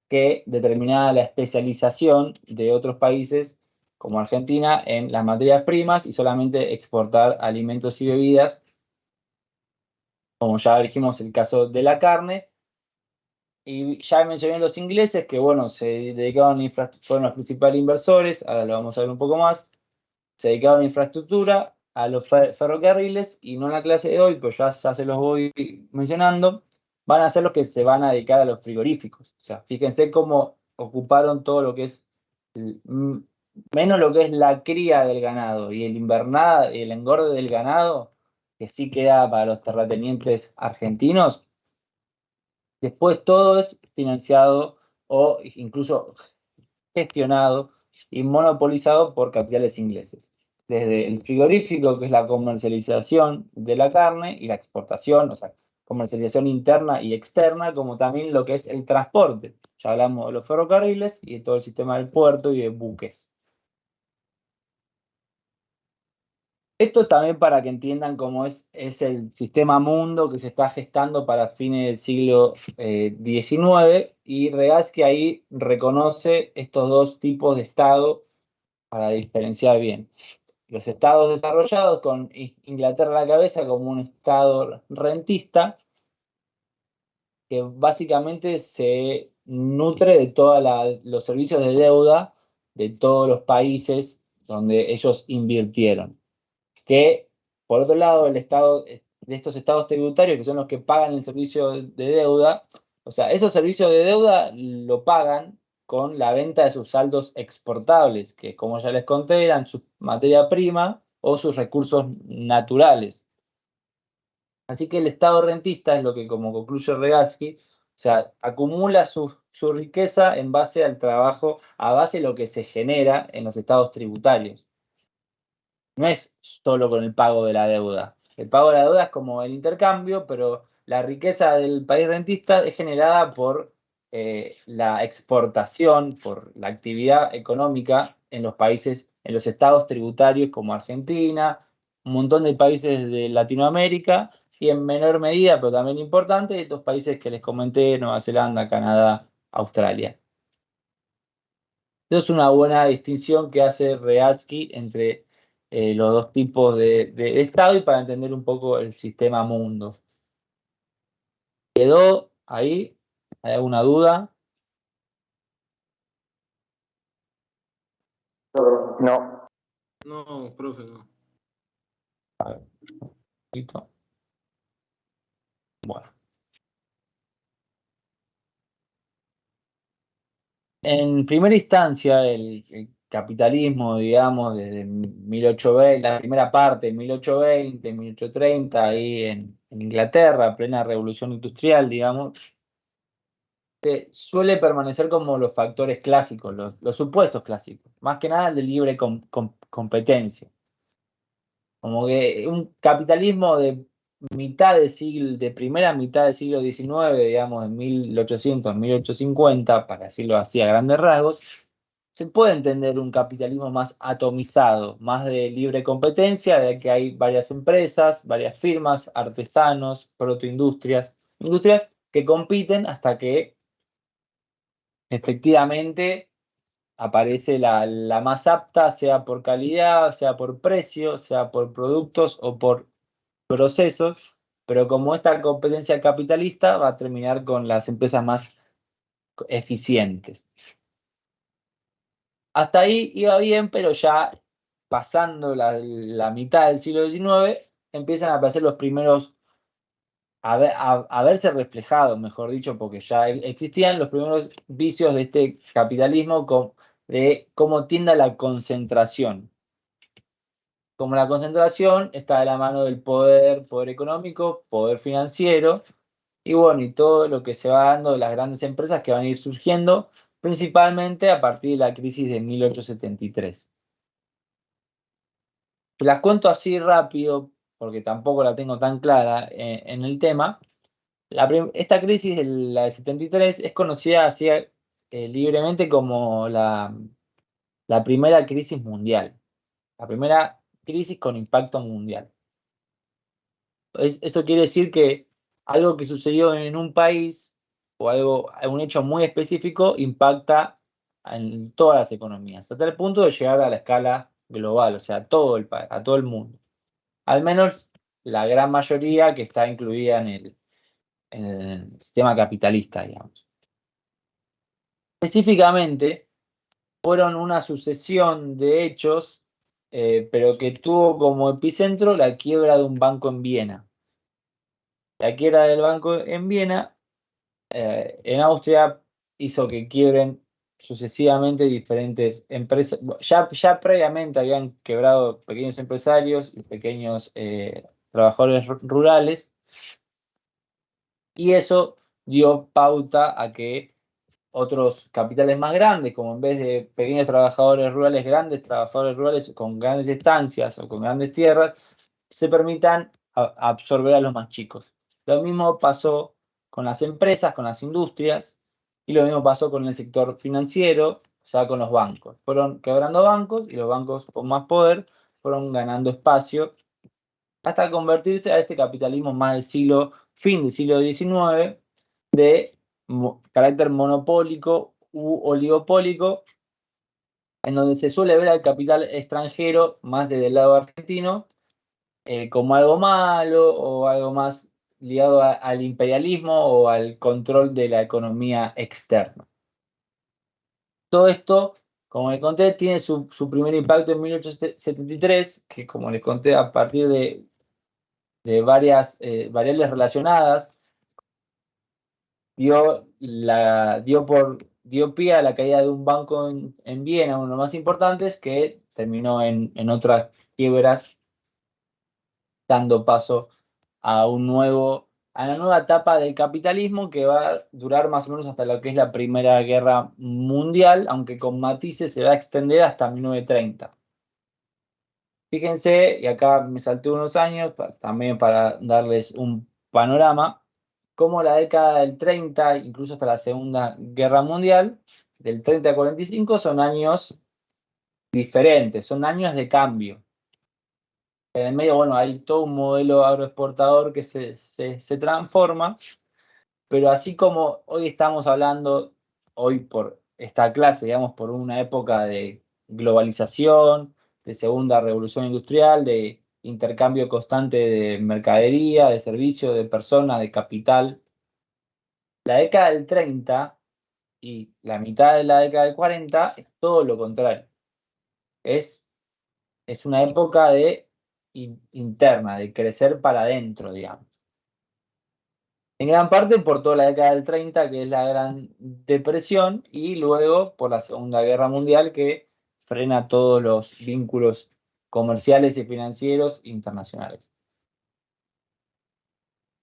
que determinaba la especialización de otros países como Argentina en las materias primas y solamente exportar alimentos y bebidas, como ya dijimos el caso de la carne. Y ya mencioné los ingleses que, bueno, se dedicaban fueron los principales inversores, ahora lo vamos a ver un poco más, se dedicaban a infraestructura, a los ferrocarriles, y no en la clase de hoy, pues ya se los voy mencionando, van a ser los que se van a dedicar a los frigoríficos. O sea, fíjense cómo ocuparon todo lo que es, menos lo que es la cría del ganado y el engorde del ganado, que sí queda para los terratenientes argentinos. Después todo es financiado o incluso gestionado y monopolizado por capitales ingleses. Desde el frigorífico, que es la comercialización de la carne y la exportación, o sea, comercialización interna y externa, como también lo que es el transporte. Ya hablamos de los ferrocarriles y de todo el sistema del puerto y de buques. Esto también para que entiendan cómo es el sistema mundo que se está gestando para fines del siglo XIX, y Regatsky ahí reconoce estos dos tipos de Estado para diferenciar bien. los estados desarrollados, con Inglaterra a la cabeza como un estado rentista, que básicamente se nutre de todos los servicios de deuda de todos los países donde ellos invirtieron. Que, por otro lado, el Estado, de estos estados tributarios, que son los que pagan el servicio de deuda, o sea, esos servicios de deuda lo pagan con la venta de sus saldos exportables, que como ya les conté, eran su materia prima o sus recursos naturales. Así que el Estado rentista es lo que, como concluye Regatsky, o sea, acumula su riqueza en base al trabajo, a base de lo que se genera en los estados tributarios. No es solo con el pago de la deuda. El pago de la deuda es como el intercambio, pero la riqueza del país rentista es generada por la exportación, por la actividad económica en los países, en los estados tributarios como Argentina, un montón de países de Latinoamérica y en menor medida, pero también importante, estos países que les comenté, Nueva Zelanda, Canadá, Australia. Eso es una buena distinción que hace Reatsky entre los dos tipos de Estado y para entender un poco el sistema mundo. ¿Quedó ahí? ¿Hay alguna duda? No. No, profe, no. ¿Listo? Bueno. En primera instancia, el capitalismo, digamos, desde 1820, la primera parte, 1820, 1830, ahí en Inglaterra, plena revolución industrial, digamos, suele permanecer como los factores clásicos, los supuestos clásicos, más que nada el de libre competencia. Como que un capitalismo de mitad de siglo, de primera mitad del siglo XIX, digamos, de 1800, 1850, para decirlo así a grandes rasgos, se puede entender un capitalismo más atomizado, más de libre competencia, de que hay varias empresas, varias firmas, artesanos, protoindustrias, industrias que compiten hasta que efectivamente aparece la más apta, sea por calidad, sea por precio, sea por productos o por procesos, pero como esta competencia capitalista va a terminar con las empresas más eficientes. Hasta ahí iba bien, pero ya pasando la mitad del siglo XIX, empiezan a aparecer los primeros, a verse reflejados, mejor dicho, porque ya existían los primeros vicios de este capitalismo de cómo tiende a la concentración. Como la concentración está de la mano del poder económico, poder financiero, y bueno, y todo lo que se va dando de las grandes empresas que van a ir surgiendo, principalmente a partir de la crisis de 1873. Te las cuento así rápido, porque tampoco la tengo tan clara en el tema. Esta crisis, la de 73, es conocida así libremente como la primera crisis mundial, la primera crisis con impacto mundial. Eso quiere decir que algo que sucedió en un país o un hecho muy específico impacta en todas las economías, hasta el punto de llegar a la escala global, o sea, a todo el mundo. Al menos la gran mayoría que está incluida en el sistema capitalista, digamos. Específicamente, fueron una sucesión de hechos, pero que tuvo como epicentro la quiebra de un banco en Viena. La quiebra del banco en Viena, en Austria, hizo que quiebren sucesivamente diferentes empresas. Ya previamente habían quebrado pequeños empresarios y pequeños trabajadores rurales, y eso dio pauta a que otros capitales más grandes, como en vez de pequeños trabajadores rurales, grandes trabajadores rurales con grandes estancias o con grandes tierras, se permitan absorber a los más chicos. Lo mismo pasó con las empresas, con las industrias, y lo mismo pasó con el sector financiero, o sea, con los bancos. Fueron quebrando bancos y los bancos con más poder fueron ganando espacio hasta convertirse a este capitalismo más fin del siglo XIX, de carácter monopólico u oligopólico, en donde se suele ver al capital extranjero más desde el lado argentino como algo malo o algo más ligado al imperialismo o al control de la economía externa. Todo esto, como les conté, tiene su primer impacto en 1873, que como les conté, a partir de varias variables relacionadas, dio pie a la caída de un banco en Viena, uno de los más importantes, que terminó en otras quiebras, dando paso a la nueva etapa del capitalismo que va a durar más o menos hasta lo que es la Primera Guerra Mundial, aunque con matices se va a extender hasta 1930. Fíjense, y acá me salté unos años también para darles un panorama, como la década del 30, incluso hasta la Segunda Guerra Mundial, del 30 al 45, son años diferentes, son años de cambio. En el medio, bueno, hay todo un modelo agroexportador que se transforma, pero así como hoy estamos hablando, hoy por esta clase, digamos, por una época de globalización, de segunda revolución industrial, de intercambio constante de mercadería, de servicios, de personas, de capital, la década del 30 y la mitad de la década del 40 es todo lo contrario. Es una época interna, de crecer para adentro, digamos. En gran parte por toda la década del 30, que es la Gran Depresión, y luego por la Segunda Guerra Mundial, que frena todos los vínculos comerciales y financieros internacionales.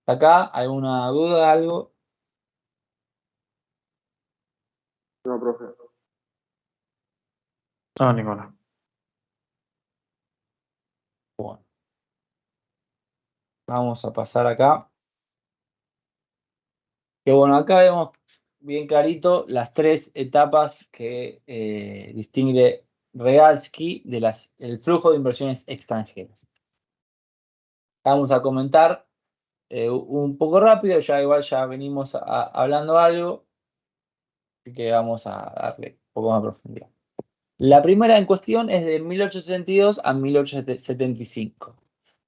¿Acá alguna duda, algo? No, profe. No, ninguna. Bueno, vamos a pasar acá. Que bueno, acá vemos bien clarito las tres etapas que distingue Regalsky del flujo de inversiones extranjeras. Vamos a comentar un poco rápido, igual ya venimos hablando algo, así que vamos a darle un poco más profundidad. La primera en cuestión es de 1862 a 1875.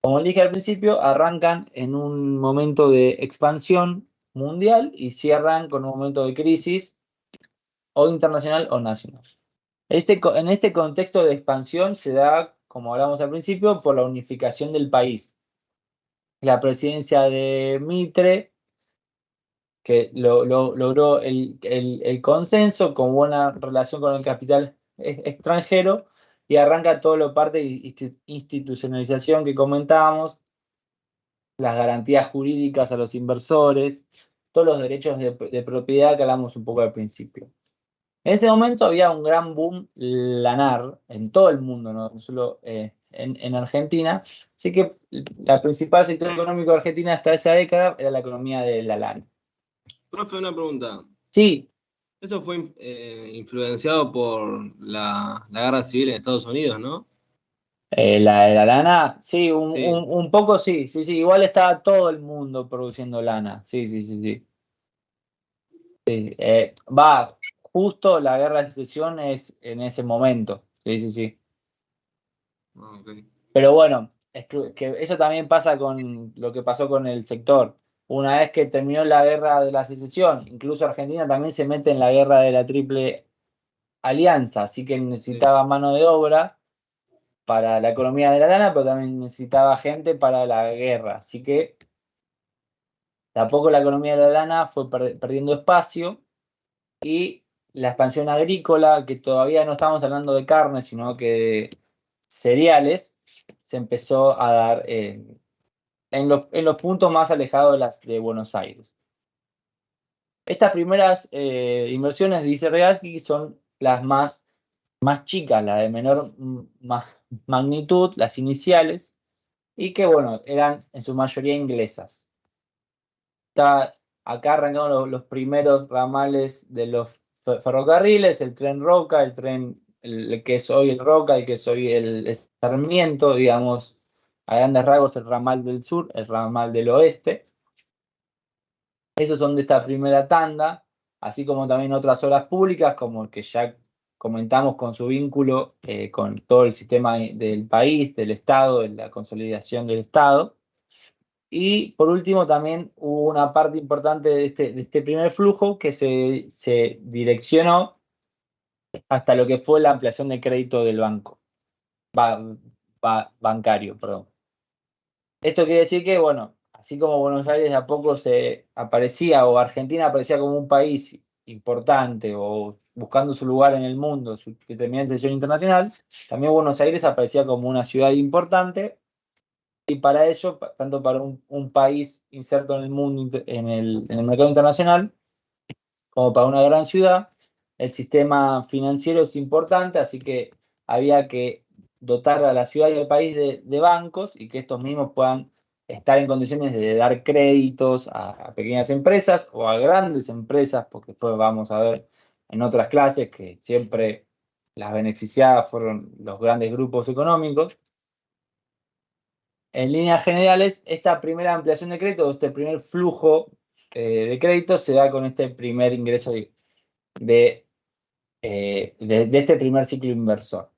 Como dije al principio, arrancan en un momento de expansión mundial y cierran con un momento de crisis o internacional o nacional. En este contexto de expansión se da, como hablamos al principio, por la unificación del país. La presidencia de Mitre, que logró el consenso con buena relación con el capital extranjero, y arranca todo lo parte de institucionalización que comentábamos, las garantías jurídicas a los inversores, todos los derechos de propiedad que hablamos un poco al principio. En ese momento había un gran boom lanar en todo el mundo, no solo en Argentina, así que el principal sector económico de Argentina hasta esa década era la economía de la lana. Profe, una pregunta. Sí, Eso fue influenciado por la guerra civil en Estados Unidos, ¿no? la de la lana, sí, Sí. un poco sí, igual estaba todo el mundo produciendo lana, sí. Justo la guerra de secesión es en ese momento, sí. Ah, ok. Pero bueno, es que eso también pasa con lo que pasó con el sector. Una vez que terminó la guerra de la secesión, incluso Argentina también se mete en la guerra de la Triple Alianza, así que necesitaba mano de obra para la economía de la lana, pero también necesitaba gente para la guerra. Así que tampoco la economía de la lana fue perdiendo espacio, y la expansión agrícola, que todavía no estamos hablando de carne, sino que de cereales, se empezó a dar en los puntos más alejados de Buenos Aires. Estas primeras inversiones, dice Regalsky, son las más chicas, las de menor magnitud, las iniciales, y que, bueno, eran en su mayoría inglesas. Acá arrancaron los primeros ramales de los ferrocarriles, el tren Roca, el que es hoy el Roca, el que es hoy el Sarmiento, digamos, a grandes rasgos el ramal del sur, el ramal del oeste. Esos son de esta primera tanda, así como también otras obras públicas, como el que ya comentamos con su vínculo con todo el sistema del país, del Estado, de la consolidación del Estado. Y por último también hubo una parte importante de este primer flujo que se direccionó hasta lo que fue la ampliación de crédito del banco, bancario, perdón. Esto quiere decir que, bueno, así como Buenos Aires de a poco se aparecía, o Argentina aparecía como un país importante, o buscando su lugar en el mundo, su determinada atención internacional, también Buenos Aires aparecía como una ciudad importante, y para ello, tanto para un país inserto en el mundo, en el mercado internacional, como para una gran ciudad, el sistema financiero es importante, así que había que dotar a la ciudad y al país de bancos y que estos mismos puedan estar en condiciones de dar créditos a pequeñas empresas o a grandes empresas, porque después vamos a ver en otras clases que siempre las beneficiadas fueron los grandes grupos económicos. En líneas generales, esta primera ampliación de crédito, este primer flujo de crédito se da con este primer ingreso de este primer ciclo inversor.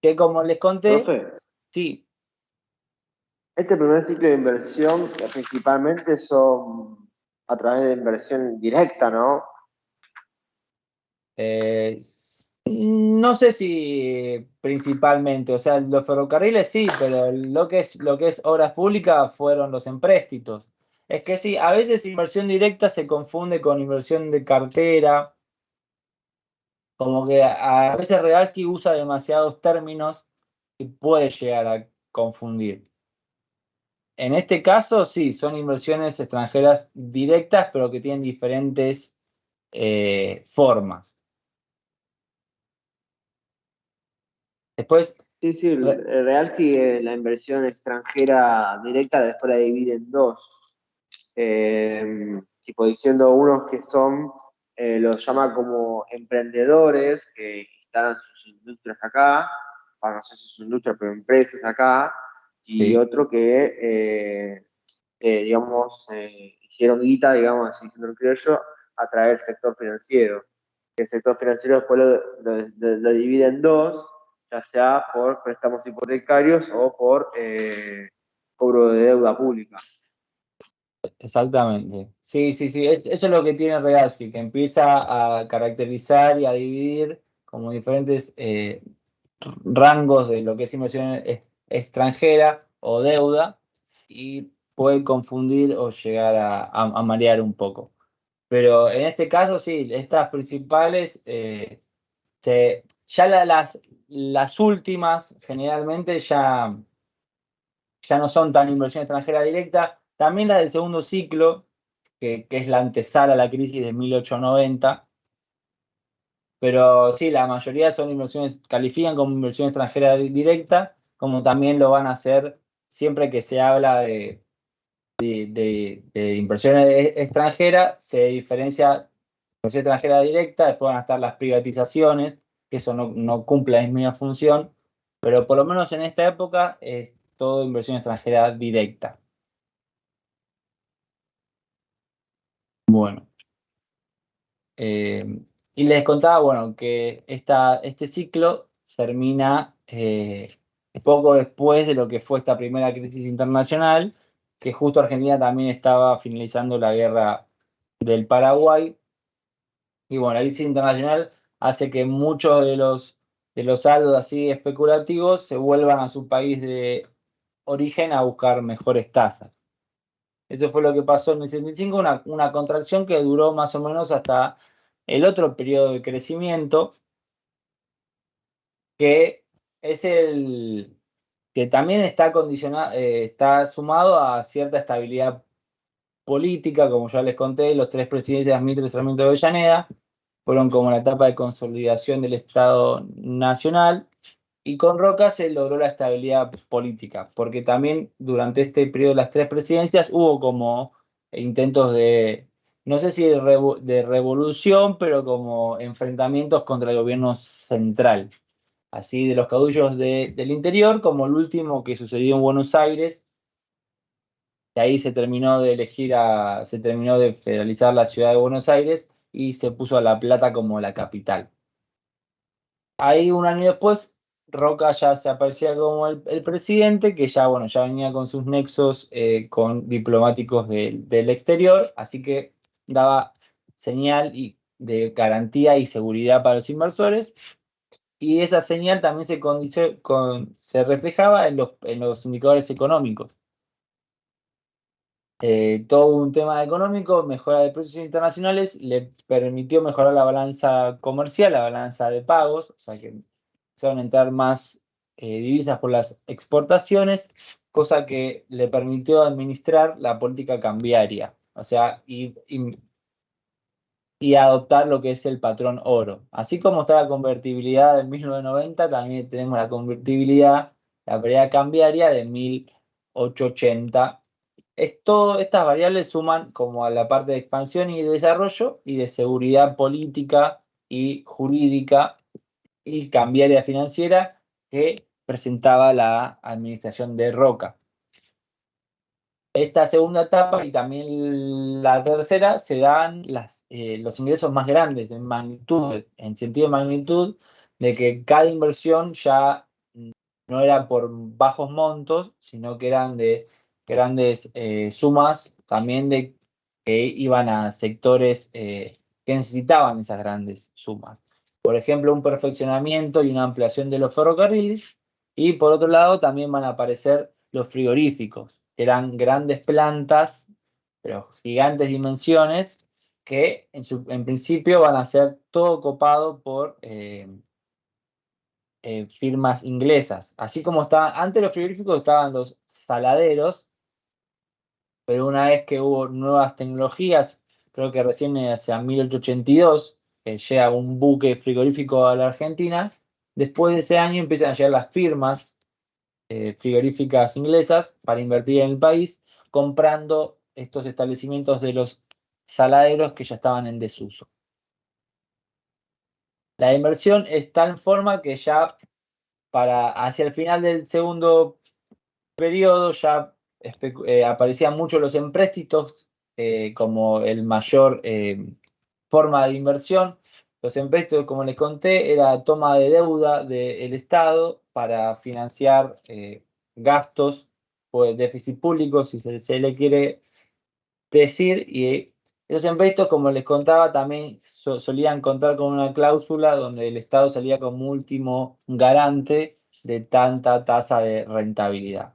Que como les conté, Profe, sí, este primer ciclo de inversión principalmente son a través de inversión directa, ¿no? no sé si principalmente, o sea, los ferrocarriles sí, pero lo que es obras públicas fueron los empréstitos. Es que sí, a veces inversión directa se confunde con inversión de cartera, como que a veces Realsky usa demasiados términos y puede llegar a confundir. En este caso, sí, son inversiones extranjeras directas, pero que tienen diferentes formas. Después, Sí, sí, el real que la inversión extranjera directa después la divide en dos. Tipo diciendo unos que son, los llama como emprendedores que instalan sus industrias acá, bueno, no sé si sus industrias, pero empresas acá, y sí, otro que digamos, hicieron guita, digamos, así diciendo lo criollo, a través del sector financiero. El sector financiero después lo divide en dos, ya sea por préstamos hipotecarios o por cobro de deuda pública. exactamente. Sí, sí, sí, eso es lo que tiene Realsky, que empieza a caracterizar y a dividir como diferentes rangos de lo que es inversión extranjera o deuda, y puede confundir o llegar a marear un poco. Pero en este caso, sí, estas principales, ya las últimas generalmente ya no son tan inversión extranjera directa. También la del segundo ciclo, que es la antesala a la crisis de 1890. Pero sí, la mayoría son inversiones, califican como inversión extranjera directa, como también lo van a hacer siempre que se habla de inversiones extranjeras, se diferencia inversión extranjera directa, después van a estar las privatizaciones, que eso no cumple la misma función, pero por lo menos en esta época es todo inversión extranjera directa. Bueno, y les contaba, bueno, que este ciclo termina poco después de lo que fue esta primera crisis internacional, que justo Argentina también estaba finalizando la guerra del Paraguay. Y bueno, la crisis internacional hace que muchos de los saldos así especulativos se vuelvan a su país de origen a buscar mejores tasas. Eso fue lo que pasó en el 75, una contracción que duró más o menos hasta el otro periodo de crecimiento, que es el que también está condicionado, está sumado a cierta estabilidad política, como ya les conté, los tres presidentes de Mitre, Sarmiento y Avellaneda fueron como la etapa de consolidación del Estado Nacional, y con Roca se logró la estabilidad política, porque también durante este periodo de las tres presidencias hubo como intentos no sé si de revolución, pero como enfrentamientos contra el gobierno central, así de los caudillos del interior, como el último que sucedió en Buenos Aires. De ahí se terminó se terminó de federalizar la ciudad de Buenos Aires y se puso a La Plata como la capital. Ahí un año después, Roca ya se aparecía como el presidente, que ya, bueno, ya venía con sus nexos con diplomáticos del exterior, así que daba señal de garantía y seguridad para los inversores, y esa señal también se reflejaba en los indicadores económicos. Todo un tema económico, mejora de precios internacionales, le permitió mejorar la balanza comercial, la balanza de pagos, o sea que empezaron a entrar más divisas por las exportaciones, cosa que le permitió administrar la política cambiaria, o sea, y adoptar lo que es el patrón oro. Así como está la convertibilidad de 1990, también tenemos la convertibilidad, la paridad cambiaria de 1880. Estas variables suman como a la parte de expansión y de desarrollo y de seguridad política y jurídica y cambiaria financiera que presentaba la administración de Roca. Esta segunda etapa y también la tercera se dan los ingresos más grandes en magnitud, en sentido de magnitud, de que cada inversión ya no era por bajos montos, sino que eran de grandes sumas también de que iban a sectores que necesitaban esas grandes sumas. Por ejemplo, un perfeccionamiento y una ampliación de los ferrocarriles, y por otro lado también van a aparecer los frigoríficos, que eran grandes plantas, pero gigantes dimensiones, que en principio van a ser todo copado por firmas inglesas. Así como antes los frigoríficos estaban los saladeros, pero una vez que hubo nuevas tecnologías, creo que recién hacia 1882, que llega un buque frigorífico a la Argentina, después de ese año empiezan a llegar las firmas frigoríficas inglesas para invertir en el país, comprando estos establecimientos de los saladeros que ya estaban en desuso. La inversión está en forma que ya hacia el final del segundo periodo ya aparecían mucho los empréstitos como el mayor forma de inversión. Los empréstitos, como les conté, era toma de deuda del Estado para financiar gastos o déficit público, si se le quiere decir, y esos empréstitos, como les contaba, también solían contar con una cláusula donde el Estado salía como último garante de tanta tasa de rentabilidad.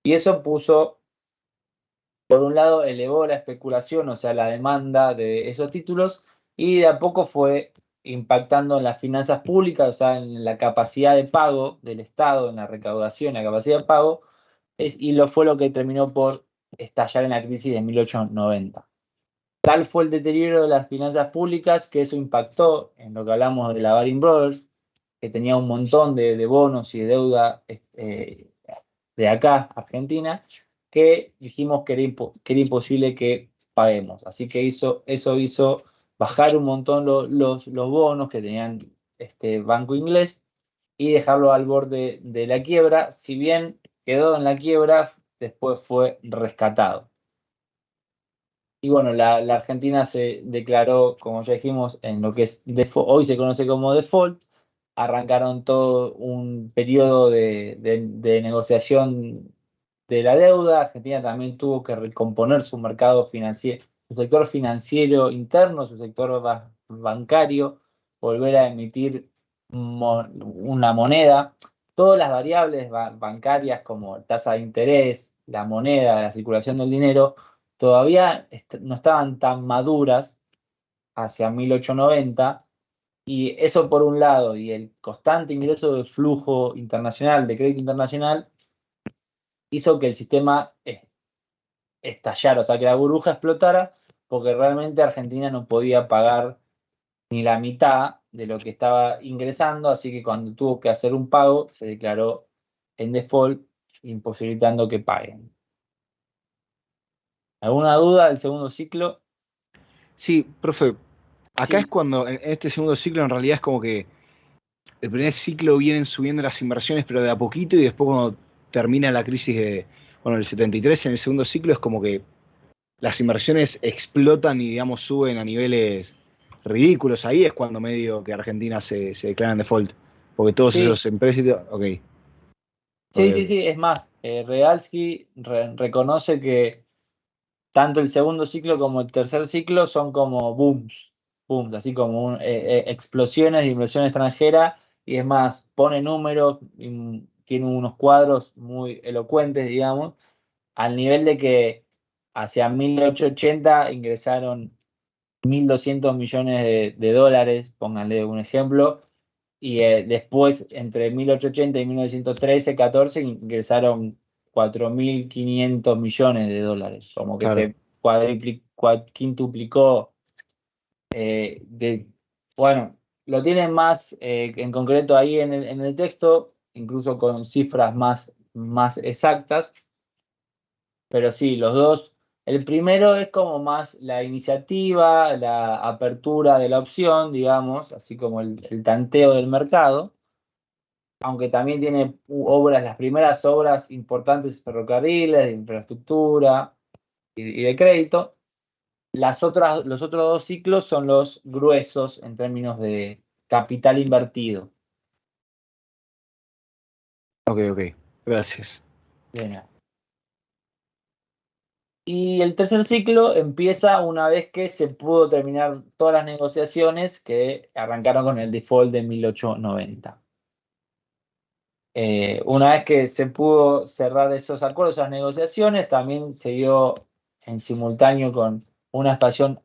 Y eso por un lado, elevó la especulación, o sea, la demanda de esos títulos, y de a poco fue impactando en las finanzas públicas, o sea, en la capacidad de pago del Estado, en la recaudación, la capacidad de pago, fue lo que terminó por estallar en la crisis de 1890. Tal fue el deterioro de las finanzas públicas que eso impactó en lo que hablamos de la Baring Brothers, que tenía un montón de bonos y de deuda de acá, Argentina, que dijimos que era imposible que paguemos. Así que eso hizo bajar un montón los bonos que tenían este banco inglés y dejarlo al borde de la quiebra. Si bien quedó en la quiebra, después fue rescatado. Y bueno, la Argentina se declaró, como ya dijimos, en lo que es hoy se conoce como default. Arrancaron todo un periodo de negociación de la deuda. Argentina también tuvo que recomponer su mercado financiero, su sector financiero interno, su sector bancario, volver a emitir una moneda. Todas las variables bancarias como tasa de interés, la moneda, la circulación del dinero, todavía no estaban tan maduras hacia 1890, y eso por un lado, y el constante ingreso de flujo internacional, de crédito internacional, hizo que el sistema estallara, o sea, que la burbuja explotara, porque realmente Argentina no podía pagar ni la mitad de lo que estaba ingresando, así que cuando tuvo que hacer un pago, se declaró en default, imposibilitando que paguen. ¿Alguna duda del segundo ciclo? Sí, profe, acá Sí. es cuando en este segundo ciclo en realidad es como que el primer ciclo vienen subiendo las inversiones, pero de a poquito, y después cuando termina la crisis del 73, en el segundo ciclo es como que las inversiones explotan y, digamos, suben a niveles ridículos. Ahí es cuando medio que Argentina se declara en default. Porque todos Sí. esos empréstitos, ok. Sí, Ok, sí, ok. sí, es más, Realsky reconoce que tanto el segundo ciclo como el tercer ciclo son como booms, así como explosiones de inversión extranjera, y es más, pone números, y tiene unos cuadros muy elocuentes, digamos, al nivel de que hacia 1880 ingresaron 1.200 millones de dólares, pónganle un ejemplo, y después, entre 1880 y 1913-14, ingresaron 4.500 millones de dólares, como que Claro. se quintuplicó. Bueno, lo tienen más en concreto ahí en el texto, incluso con cifras más exactas, pero sí, los dos. El primero es como más la iniciativa, la apertura de la opción, digamos, así como el tanteo del mercado, aunque también tiene obras, las primeras obras importantes, ferrocarriles, de infraestructura y de crédito. Los otros dos ciclos son los gruesos en términos de capital invertido. Ok, ok. Gracias. Bien. Y el tercer ciclo empieza una vez que se pudo terminar todas las negociaciones que arrancaron con el default de 1890. Una vez que se pudo cerrar esos acuerdos, esas negociaciones, también se dio en simultáneo con una expansión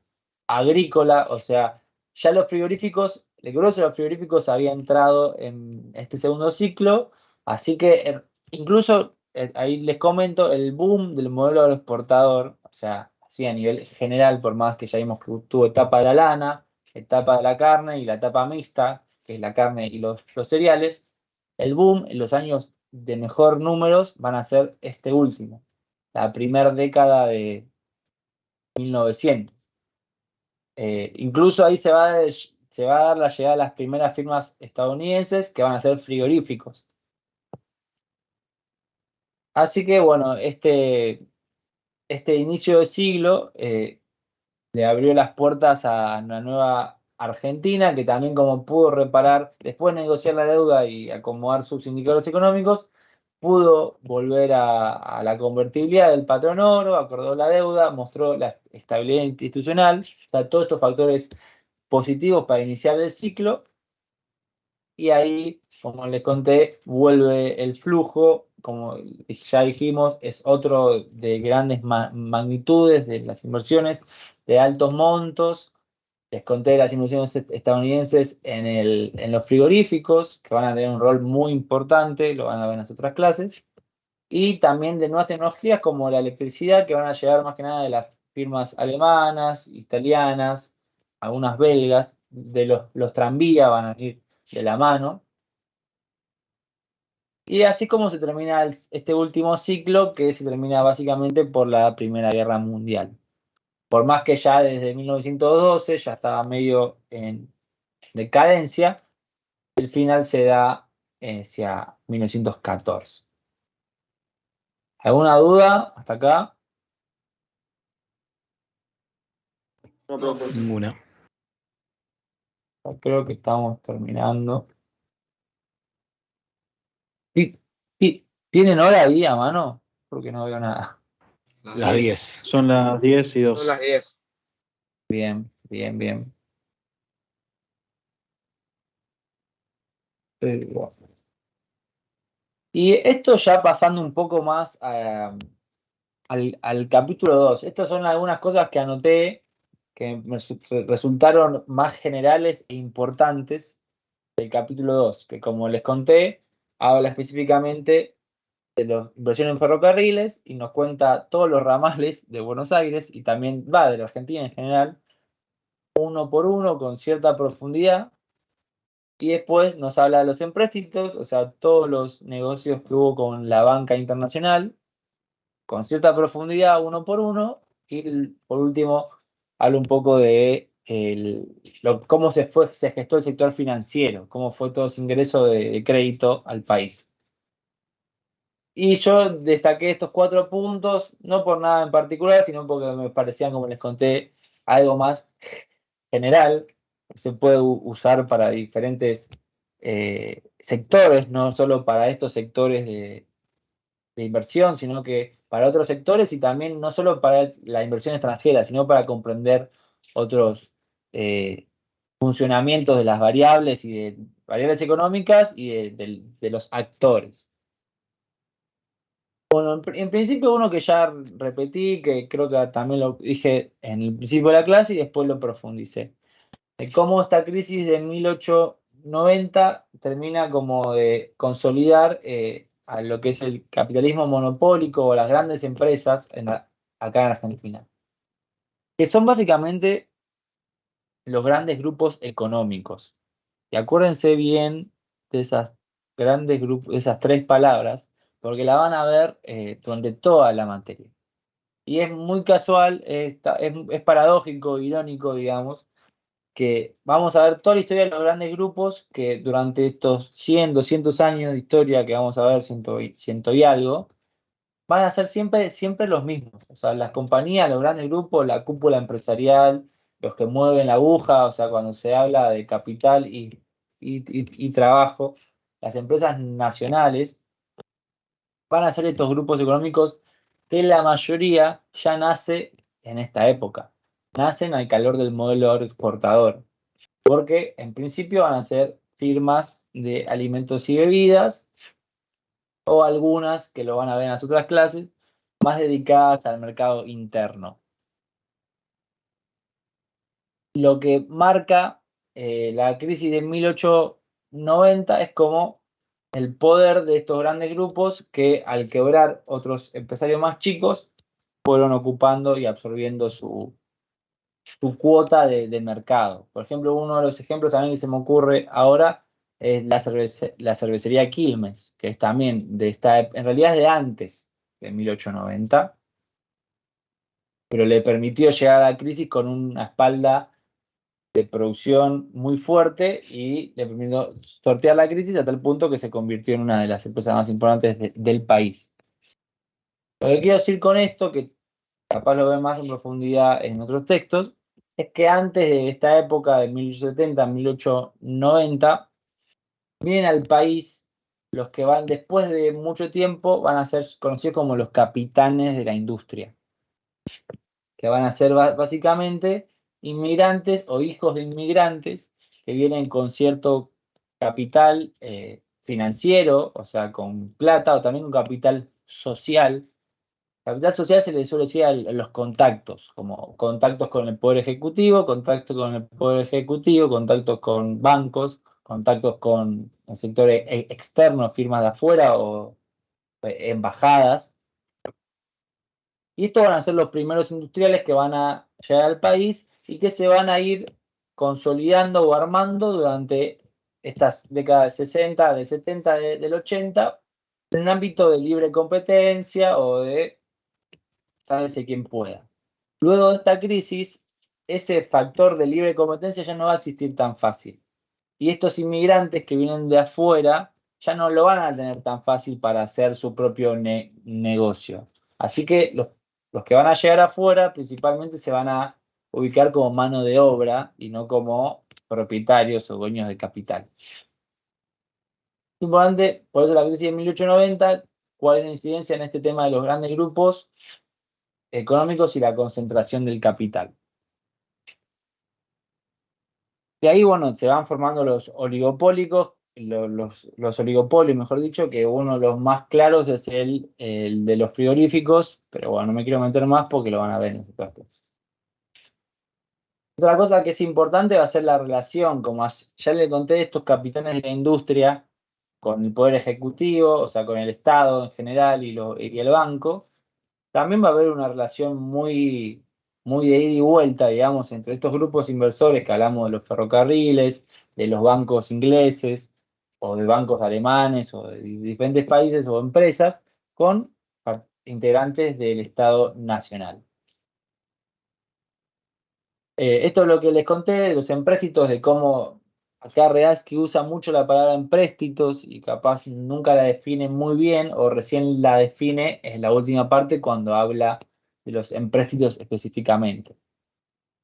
agrícola, o sea, ya los frigoríficos, el grueso de los frigoríficos había entrado en este segundo ciclo, así que incluso ahí les comento el boom del modelo agroexportador, o sea, así a nivel general, por más que ya vimos que tuvo etapa de la lana, etapa de la carne y la etapa mixta, que es la carne y los cereales. El boom en los años de mejor números van a ser este último, la primera década de 1900. Incluso ahí se va a dar la llegada de las primeras firmas estadounidenses que van a ser frigoríficos. Así que bueno, este inicio de siglo le abrió las puertas a una nueva Argentina, que también como pudo reparar, después de negociar la deuda y acomodar sus indicadores económicos, pudo volver a la convertibilidad del patrón oro, acordó la deuda, mostró la estabilidad institucional, o sea, todos estos factores positivos para iniciar el ciclo, y ahí, como les conté, vuelve el flujo, como ya dijimos, es otro de grandes magnitudes de las inversiones, de altos montos. Les conté las inversiones estadounidenses en los frigoríficos, que van a tener un rol muy importante, lo van a ver en las otras clases, y también de nuevas tecnologías como la electricidad, que van a llegar más que nada de las firmas alemanas, italianas, algunas belgas, de los tranvías van a ir de la mano. Y así como se termina este último ciclo, que se termina básicamente por la Primera Guerra Mundial. Por más que ya desde 1912 ya estaba medio en decadencia, el final se da hacia 1914. ¿Alguna duda hasta acá? No, profe. Ninguna. Creo que estamos terminando. ¿Tienen hora ahí a mano? Porque no veo nada. Las 10. Son las 10 y Son 2. las 10. Bien, bien, bien. Bueno. Y esto ya pasando un poco más al capítulo 2. Estas son algunas cosas que anoté que me resultaron más generales e importantes del capítulo 2, que como les conté, habla específicamente de la inversión en ferrocarriles y nos cuenta todos los ramales de Buenos Aires y también va de la Argentina en general, uno por uno, con cierta profundidad. Y después nos habla de los empréstitos, o sea, todos los negocios que hubo con la banca internacional, con cierta profundidad, uno por uno. Y por último, habla un poco de cómo se gestó el sector financiero, cómo fue todo ese ingreso de crédito al país. Y yo destaqué estos 4 puntos, no por nada en particular, sino porque me parecían, como les conté, algo más general, que se puede usar para diferentes sectores, no solo para estos sectores de inversión, sino que para otros sectores y también no solo para la inversión extranjera, sino para comprender otros funcionamientos de las variables y de variables económicas y de los actores. Bueno, en principio uno que ya repetí, que creo que también lo dije en el principio de la clase y después lo profundicé. De cómo esta crisis de 1890 termina como de consolidar a lo que es el capitalismo monopólico o las grandes empresas acá en Argentina, que son básicamente los grandes grupos económicos. Y acuérdense bien de esas grandes grupos, de esas tres palabras, porque la van a ver durante toda la materia. Y es muy casual, es paradójico, irónico, digamos, que vamos a ver toda la historia de los grandes grupos que durante estos 100, 200 años de historia que vamos a ver, ciento y algo, van a ser siempre los mismos. O sea, las compañías, los grandes grupos, la cúpula empresarial, los que mueven la aguja, o sea, cuando se habla de capital y trabajo, las empresas nacionales van a ser estos grupos económicos que la mayoría ya nace en esta época. Nacen al calor del modelo exportador, porque en principio van a ser firmas de alimentos y bebidas, o algunas que lo van a ver en las otras clases, más dedicadas al mercado interno. Lo que marca la crisis de 1890 es como el poder de estos grandes grupos que al quebrar otros empresarios más chicos fueron ocupando y absorbiendo su cuota de mercado. Por ejemplo, uno de los ejemplos también que se me ocurre ahora es la cervecería Quilmes, que es también en realidad es de antes de 1890, pero le permitió llegar a la crisis con una espalda de producción muy fuerte y le permitió sortear la crisis a tal punto que se convirtió en una de las empresas más importantes del país. Lo que quiero decir con esto, que capaz lo ven más en profundidad en otros textos, es que antes de esta época de 1870, 1890, vienen al país los que van después de mucho tiempo, van a ser conocidos como los capitanes de la industria, que van a ser básicamente inmigrantes o hijos de inmigrantes que vienen con cierto capital financiero, o sea, con plata, o también un capital social. Capital social se le suele decir a los contactos, como contactos con el Poder Ejecutivo, contactos con bancos, contactos con el sector externo, firmas de afuera o embajadas. Y estos van a ser los primeros industriales que van a llegar al país y que se van a ir consolidando o armando durante estas décadas de 60, del 70, del 80, en un ámbito de libre competencia o de sálvese quien pueda. Luego de esta crisis, ese factor de libre competencia ya no va a existir tan fácil. Y estos inmigrantes que vienen de afuera ya no lo van a tener tan fácil para hacer su propio negocio. Así que los que van a llegar afuera principalmente se van a ubicar como mano de obra y no como propietarios o dueños de capital. Es importante, por eso la crisis de 1890, cuál es la incidencia en este tema de los grandes grupos económicos y la concentración del capital. De ahí, bueno, se van formando los oligopólicos, los oligopolios, mejor dicho, que uno de los más claros es el de los frigoríficos, pero bueno, no me quiero meter más porque lo van a ver en otras clases. Otra cosa que es importante va a ser la relación, como ya le conté, de estos capitanes de la industria con el Poder Ejecutivo, o sea, con el Estado en general y el banco. También va a haber una relación muy de ida y vuelta, digamos, entre estos grupos inversores que hablamos de los ferrocarriles, de los bancos ingleses, o de bancos alemanes, o de diferentes países o empresas, con integrantes del Estado Nacional. Esto es lo que les conté de los empréstitos, de cómo acá Reaski usa mucho la palabra empréstitos y capaz nunca la define muy bien o recién la define en la última parte cuando habla de los empréstitos específicamente.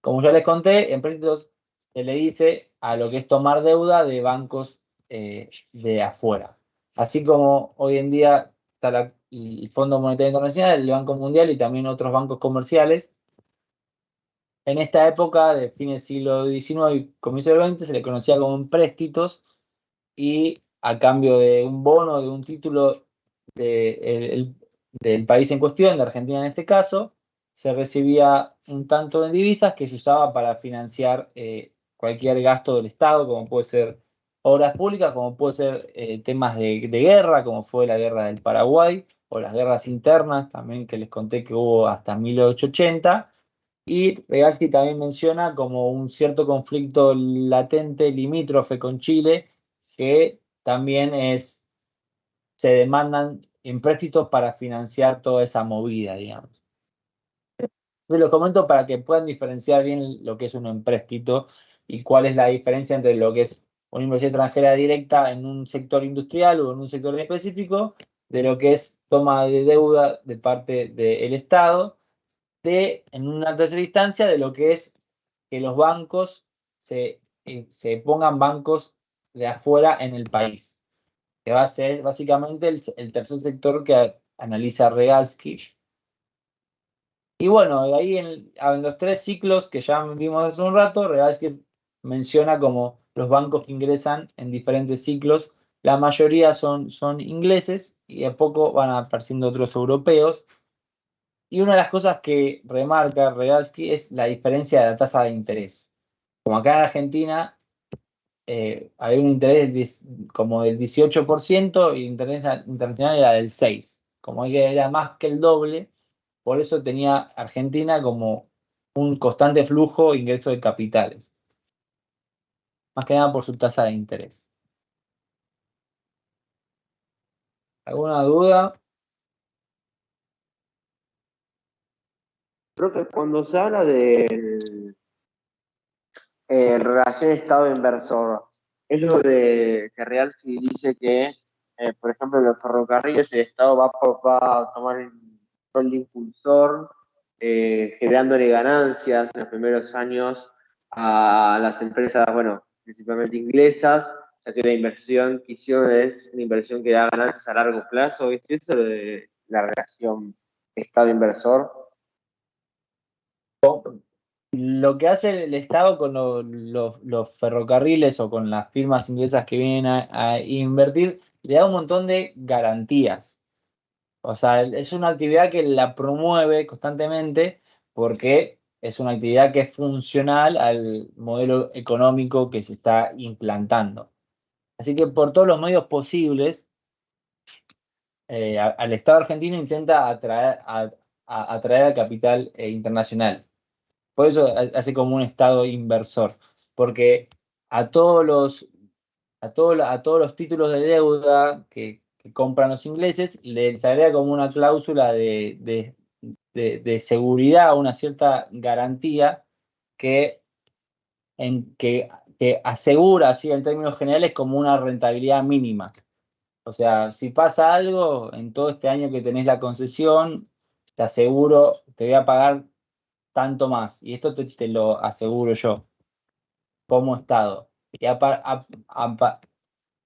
Como ya les conté, empréstitos se le dice a lo que es tomar deuda de bancos de afuera. Así como hoy en día está el Fondo Monetario Internacional, el Banco Mundial y también otros bancos comerciales. En esta época, de fines del siglo XIX y comienzo del XX, se le conocía como empréstitos, y a cambio de un bono, de un título del país en cuestión, de Argentina en este caso, se recibía un tanto en divisas que se usaba para financiar cualquier gasto del Estado, como puede ser obras públicas, como puede ser temas de guerra, como fue la guerra del Paraguay, o las guerras internas también que les conté que hubo hasta 1880. Y Regalsky también menciona como un cierto conflicto latente limítrofe con Chile, que también se demandan empréstitos para financiar toda esa movida, digamos. Yo los comento para que puedan diferenciar bien lo que es un empréstito y cuál es la diferencia entre lo que es una inversión extranjera directa en un sector industrial o en un sector específico, de lo que es toma de deuda de parte del Estado, en una tercera instancia, de lo que es que los bancos se pongan bancos de afuera en el país, que va a ser básicamente el tercer sector que analiza Regalsky. Y bueno, ahí en los tres ciclos que ya vimos hace un rato, Regalsky menciona como los bancos que ingresan en diferentes ciclos. La mayoría son ingleses y a poco van apareciendo otros europeos. Y una de las cosas que remarca Regalsky es la diferencia de la tasa de interés. Como acá en Argentina hay un interés como del 18% y el interés internacional era del 6%. Como era más que el doble, por eso tenía Argentina como un constante flujo de ingreso de capitales. Más que nada por su tasa de interés. ¿Alguna duda? Profe, cuando se habla de relación Estado-inversor, es lo de que Real sí dice que, por ejemplo, en los ferrocarriles el Estado va a tomar el rol de impulsor, generándole ganancias en los primeros años a las empresas, bueno, principalmente inglesas, ya que la inversión que hicieron es una inversión que da ganancias a largo plazo. ¿Es eso lo de la relación Estado-inversor? Lo que hace el Estado con los ferrocarriles o con las firmas inglesas que vienen a invertir, le da un montón de garantías. O sea, es una actividad que la promueve constantemente porque es una actividad que es funcional al modelo económico que se está implantando. Así que por todos los medios posibles, al Estado argentino intenta atraer al capital internacional. Por eso hace como un Estado inversor, porque a todos los títulos de deuda que compran los ingleses les agrega como una cláusula de seguridad, una cierta garantía que asegura, así en términos generales, como una rentabilidad mínima. O sea, si pasa algo en todo este año que tenés la concesión, te aseguro, te voy a pagar tanto más. Y esto te lo aseguro yo, como Estado.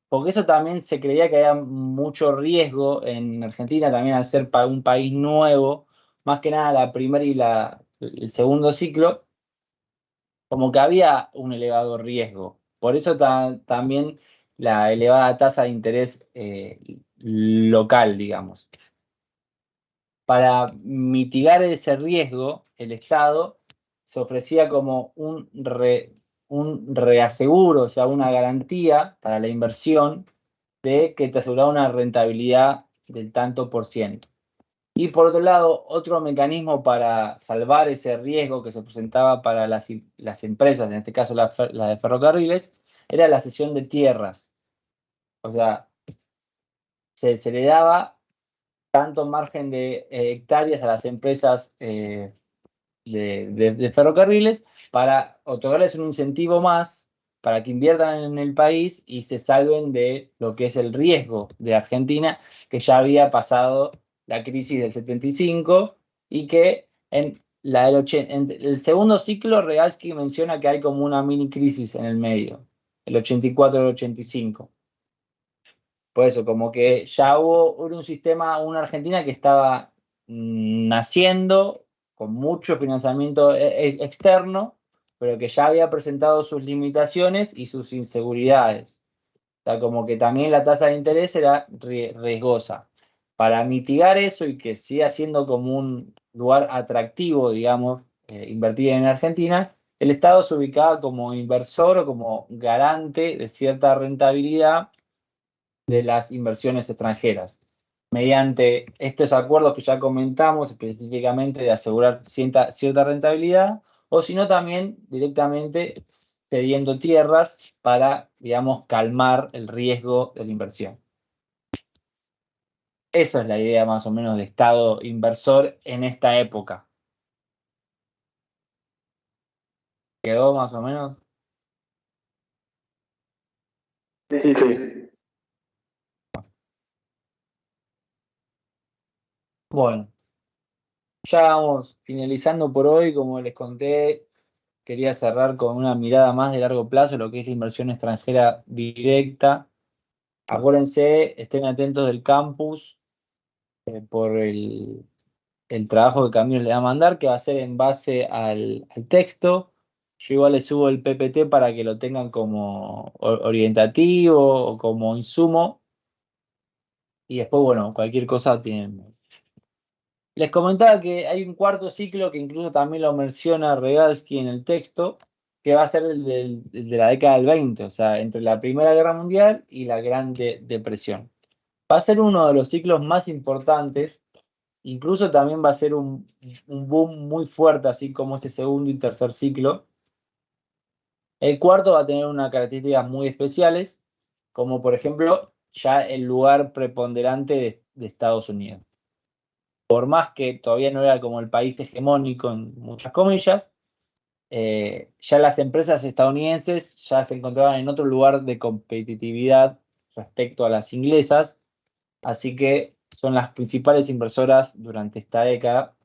Porque eso también se creía que había mucho riesgo en Argentina, también al ser un país nuevo, más que nada la primera y el segundo ciclo, como que había un elevado riesgo. Por eso también la elevada tasa de interés local, digamos. Para mitigar ese riesgo, el Estado se ofrecía como un reaseguro, o sea, una garantía para la inversión de que te aseguraba una rentabilidad del tanto por ciento. Y por otro lado, otro mecanismo para salvar ese riesgo que se presentaba para las empresas, en este caso la de ferrocarriles, era la cesión de tierras. O sea, se le daba tanto margen de hectáreas a las empresas de ferrocarriles para otorgarles un incentivo más para que inviertan en el país y se salven de lo que es el riesgo de Argentina, que ya había pasado la crisis del 75 y que en en el segundo ciclo Regalsky menciona que hay como una mini crisis en el medio, el 84 al 85. Por eso, como que ya hubo un sistema, una Argentina que estaba naciendo con mucho financiamiento externo, pero que ya había presentado sus limitaciones y sus inseguridades. O sea, como que también la tasa de interés era riesgosa. Para mitigar eso y que siga siendo como un lugar atractivo, digamos, invertir en Argentina, el Estado se ubicaba como inversor o como garante de cierta rentabilidad de las inversiones extranjeras. Mediante estos acuerdos que ya comentamos, específicamente de asegurar cierta rentabilidad, o si no también directamente cediendo tierras para, digamos, calmar el riesgo de la inversión. Esa es la idea más o menos de Estado inversor en esta época. ¿Quedó más o menos? Sí. Bueno, ya vamos finalizando por hoy, como les conté, quería cerrar con una mirada más de largo plazo, lo que es la inversión extranjera directa. Acuérdense, estén atentos del campus por el trabajo que Camilo le va a mandar, que va a ser en base al texto. Yo igual les subo el PPT para que lo tengan como orientativo o como insumo. Y después, bueno, cualquier cosa tienen. Les comentaba que hay un cuarto ciclo que incluso también lo menciona Regalsky en el texto, que va a ser el de la década del 20, o sea, entre la Primera Guerra Mundial y la Gran Depresión. Va a ser uno de los ciclos más importantes, incluso también va a ser un boom muy fuerte, así como este segundo y tercer ciclo. El cuarto va a tener unas características muy especiales, como por ejemplo ya el lugar preponderante de Estados Unidos. Por más que todavía no era como el país hegemónico en muchas comillas, ya las empresas estadounidenses ya se encontraban en otro lugar de competitividad respecto a las inglesas, así que son las principales inversoras durante esta década.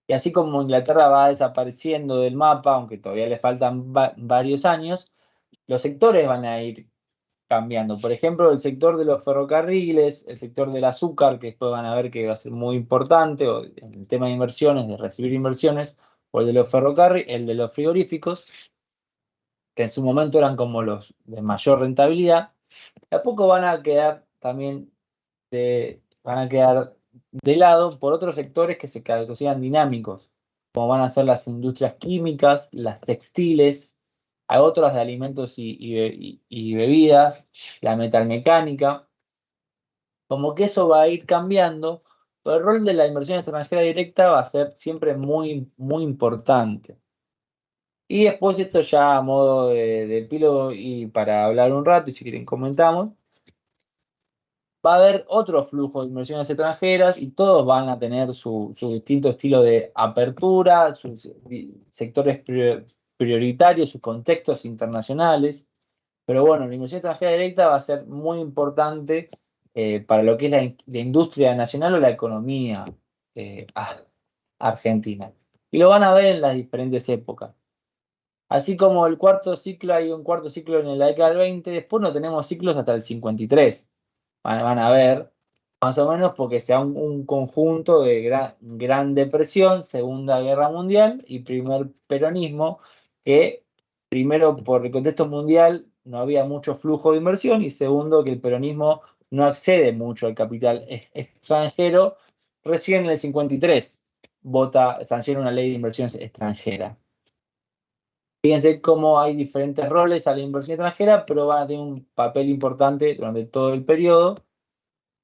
Y así como Inglaterra va desapareciendo del mapa, aunque todavía le faltan varios años, los sectores van a ir cambiando. Por ejemplo, el sector de los ferrocarriles, el sector del azúcar, que después van a ver que va a ser muy importante, o en el tema de inversiones, de recibir inversiones, o el de los ferrocarriles, el de los frigoríficos, que en su momento eran como los de mayor rentabilidad, de a poco van a quedar también van a quedar de lado por otros sectores que se consideran dinámicos, como van a ser las industrias químicas, las textiles, hay otras de alimentos y bebidas, la metalmecánica, como que eso va a ir cambiando, pero el rol de la inversión extranjera directa va a ser siempre muy, muy importante. Y después esto ya a modo de epílogo y para hablar un rato, y si quieren comentamos, va a haber otro flujo de inversiones extranjeras y todos van a tener su distinto estilo de apertura, sus sectores prioritarios, sus contextos internacionales. Pero bueno, la inversión extranjera directa va a ser muy importante para lo que es la industria nacional o la economía argentina. Y lo van a ver en las diferentes épocas. Así como el cuarto ciclo, hay un cuarto ciclo en la década del 20, después no tenemos ciclos hasta el 53. Van a ver, más o menos porque sea un conjunto de Gran Depresión, Segunda Guerra Mundial y primer peronismo, que primero por el contexto mundial no había mucho flujo de inversión y segundo que el peronismo no accede mucho al capital extranjero. Recién en el 53 sanciona una ley de inversiones extranjeras. Fíjense cómo hay diferentes roles a la inversión extranjera, pero van a tener un papel importante durante todo el periodo.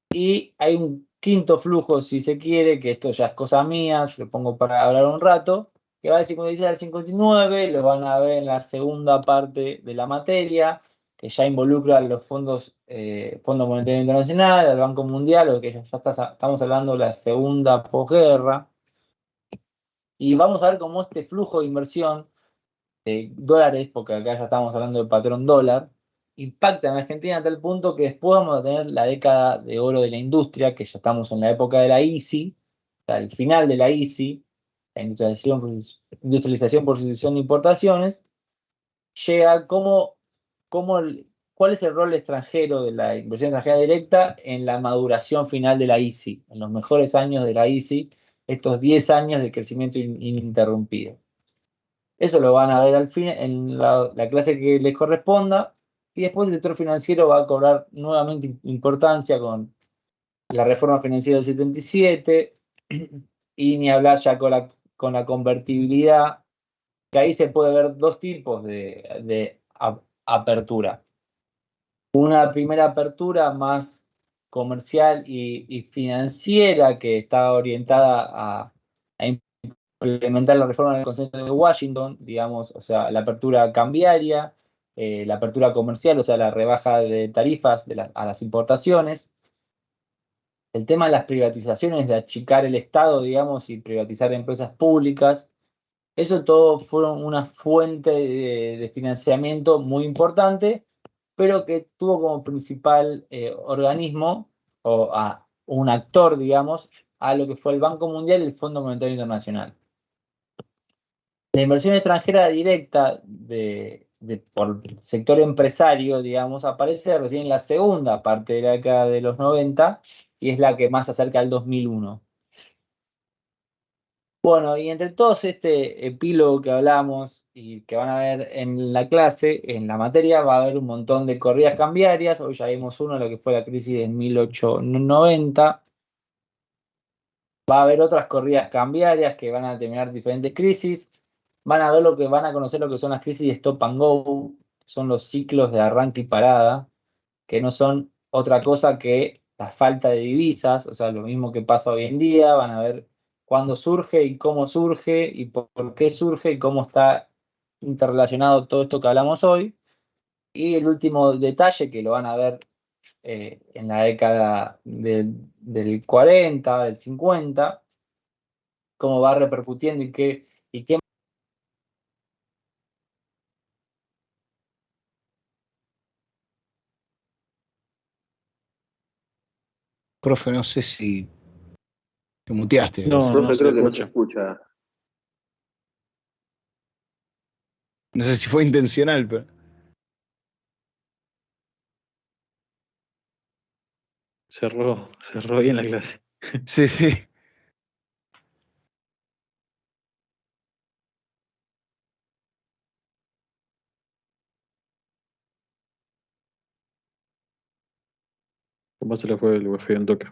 Y hay un quinto flujo, si se quiere, que esto ya es cosa mía, lo pongo para hablar un rato, que va del 56 al 59, lo van a ver en la segunda parte de la materia, que ya involucra los fondos, Fondo Monetario Internacional, el Banco Mundial, o que ya estamos hablando de la segunda posguerra. Y vamos a ver cómo este flujo de inversión de dólares, porque acá ya estamos hablando del patrón dólar, impacta en Argentina a tal punto que después vamos a tener la década de oro de la industria, que ya estamos en la época de la ICI, o sea, el final de la ICI, la industrialización por sustitución de importaciones, llega como ¿cuál es el rol extranjero de la inversión extranjera directa en la maduración final de la ICI, en los mejores años de la ICI, estos 10 años de crecimiento ininterrumpido? Eso lo van a ver al fin en la clase que les corresponda, y después el sector financiero va a cobrar nuevamente importancia con la reforma financiera del 77, y ni hablar ya con la convertibilidad, que ahí se puede ver dos tipos de apertura. Una primera apertura más comercial y financiera, que está orientada a implementar la reforma del consenso de Washington, digamos, o sea, la apertura cambiaria, la apertura comercial, o sea, la rebaja de tarifas a las importaciones. El tema de las privatizaciones, de achicar el Estado, digamos, y privatizar empresas públicas, eso todo fueron una fuente de financiamiento muy importante, pero que tuvo como principal organismo, o un actor, digamos, a lo que fue el Banco Mundial y el Fondo Monetario Internacional. La inversión extranjera directa por el sector empresario, digamos, aparece recién en la segunda parte de la década de los 90, y es la que más se acerca al 2001. Bueno, y entre todos este epílogo que hablamos y que van a ver en la clase, en la materia, va a haber un montón de corridas cambiarias. Hoy ya vimos uno, lo que fue la crisis de 1890. Va a haber otras corridas cambiarias que van a determinar diferentes crisis. Van a conocer lo que son las crisis de stop and go, son los ciclos de arranque y parada, que no son otra cosa que la falta de divisas, o sea, lo mismo que pasa hoy en día. Van a ver cuándo surge y cómo surge y por qué surge y cómo está interrelacionado todo esto que hablamos hoy. Y el último detalle, que lo van a ver en la década del 40, del 50, cómo va repercutiendo y qué. Profe, no sé si te muteaste. No, Profe, no se creo que no se escucha. escucha. No sé si fue intencional, pero. Cerró bien la clase. Sí, sí. ¿Cómo se le fue el wifi en toque?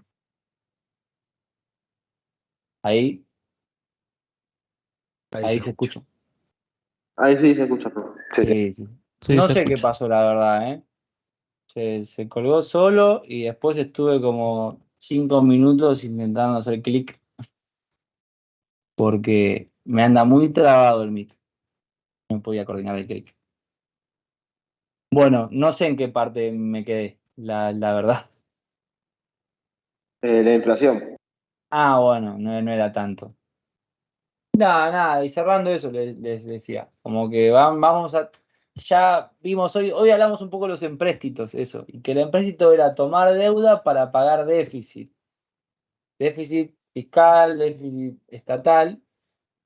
Ahí Ahí se escucha. Ahí sí se escucha, profe. Sí, sí. Sí, No se sé qué escucha. pasó, la verdad, ¿eh? Se colgó solo y después estuve como 5 minutos intentando hacer clic porque me anda muy trabado el Meet. No podía coordinar el clic. Bueno, no sé en qué parte me quedé, la verdad. La inflación. Ah, bueno, no era tanto. Nada, y cerrando eso les decía, como que vamos a. Ya vimos hoy hablamos un poco de los empréstitos, eso, y que el empréstito era tomar deuda para pagar déficit fiscal, déficit estatal,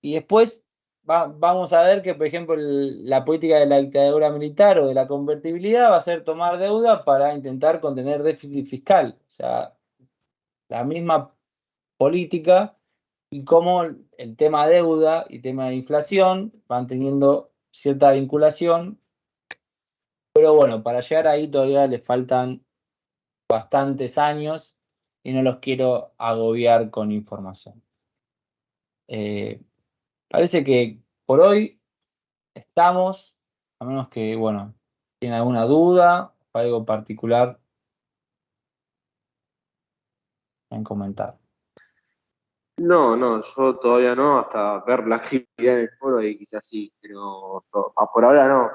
y después vamos a ver que, por ejemplo, la política de la dictadura militar o de la convertibilidad va a ser tomar deuda para intentar contener déficit fiscal, o sea, la misma política, y cómo el tema deuda y tema de inflación van teniendo cierta vinculación, pero bueno, para llegar ahí todavía le faltan bastantes años y no los quiero agobiar con información. Parece que por hoy estamos, a menos que, bueno, tienen alguna duda o algo particular en comentar. No, yo todavía no, hasta ver la actividad en el foro y quizás sí, pero por ahora no.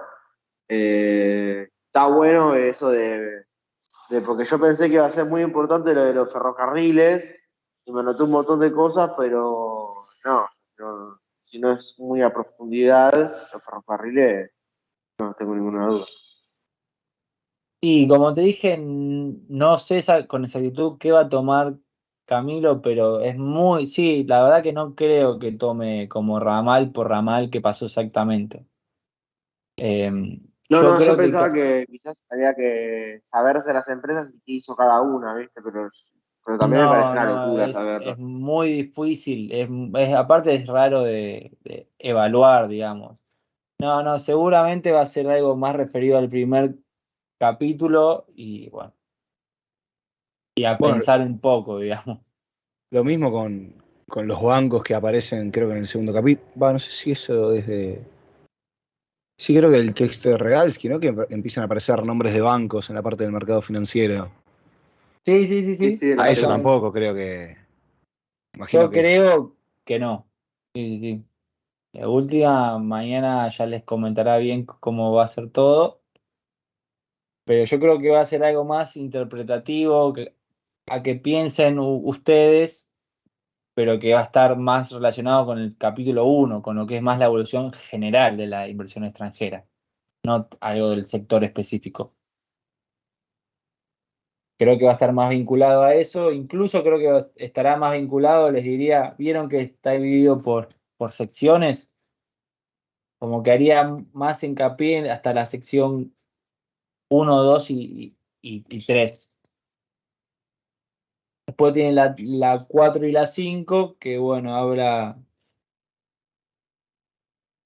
Está bueno eso porque yo pensé que iba a ser muy importante lo de los ferrocarriles y me anoté un montón de cosas, pero no, si no es muy a profundidad, los ferrocarriles no tengo ninguna duda. Y como te dije, no sé con exactitud qué va a tomar Camilo, pero sí, la verdad que no creo que tome como ramal por ramal qué pasó exactamente. Yo creo pensaba que quizás había que saberse las empresas y qué hizo cada una, ¿viste? Pero también me parece no, una no, locura es saberlo. muy difícil, aparte es raro de evaluar, digamos. No, no, seguramente va a ser algo más referido al primer capítulo y bueno, y a Bueno, pensar un poco, digamos. lo mismo con los bancos que aparecen, creo que en el segundo capítulo. Va, no sé si eso es de. Sí, creo que el texto de Regalski, ¿no? Que empiezan a aparecer nombres de bancos en la parte del mercado financiero. Sí, sí, sí, Sí, sí, sí, A eso exactamente. tampoco creo que. Imagino Yo que es. creo que no. Sí, sí, sí. La última, mañana ya les comentará bien cómo va a ser todo, pero yo creo que va a ser algo más interpretativo, a que piensen ustedes, pero que va a estar más relacionado con el capítulo uno, con lo que es más la evolución general de la inversión extranjera, no algo del sector específico. Creo que va a estar más vinculado a eso, incluso creo que estará más vinculado, les diría, vieron que está dividido por secciones, como que haría más hincapié hasta la sección uno 2 y 3. Después tiene la 4 y la 5 que bueno, habla,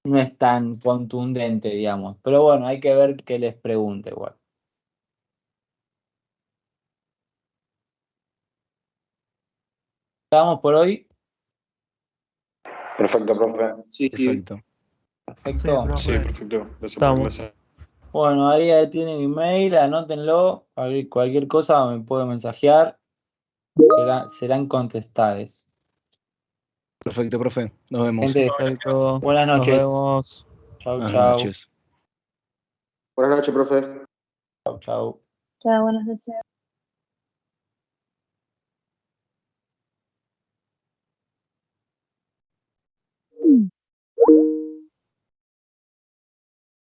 no es tan contundente, digamos. Pero bueno, hay que ver qué les pregunte igual. ¿Estamos por hoy? Perfecto, profe. Sí, sí. Perfecto. Perfecto. Sí, perfecto. Gracias por la clase. Bueno, ahí tienen mi mail, anótenlo. Cualquier cosa me puede mensajear. Serán contestadas. Perfecto, profe. Nos vemos. Gente, Perfecto. buenas Nos noches. vemos. Chau, Buenas chau. noches. Buenas noches, profe. Chau, chau. Chao, buenas noches.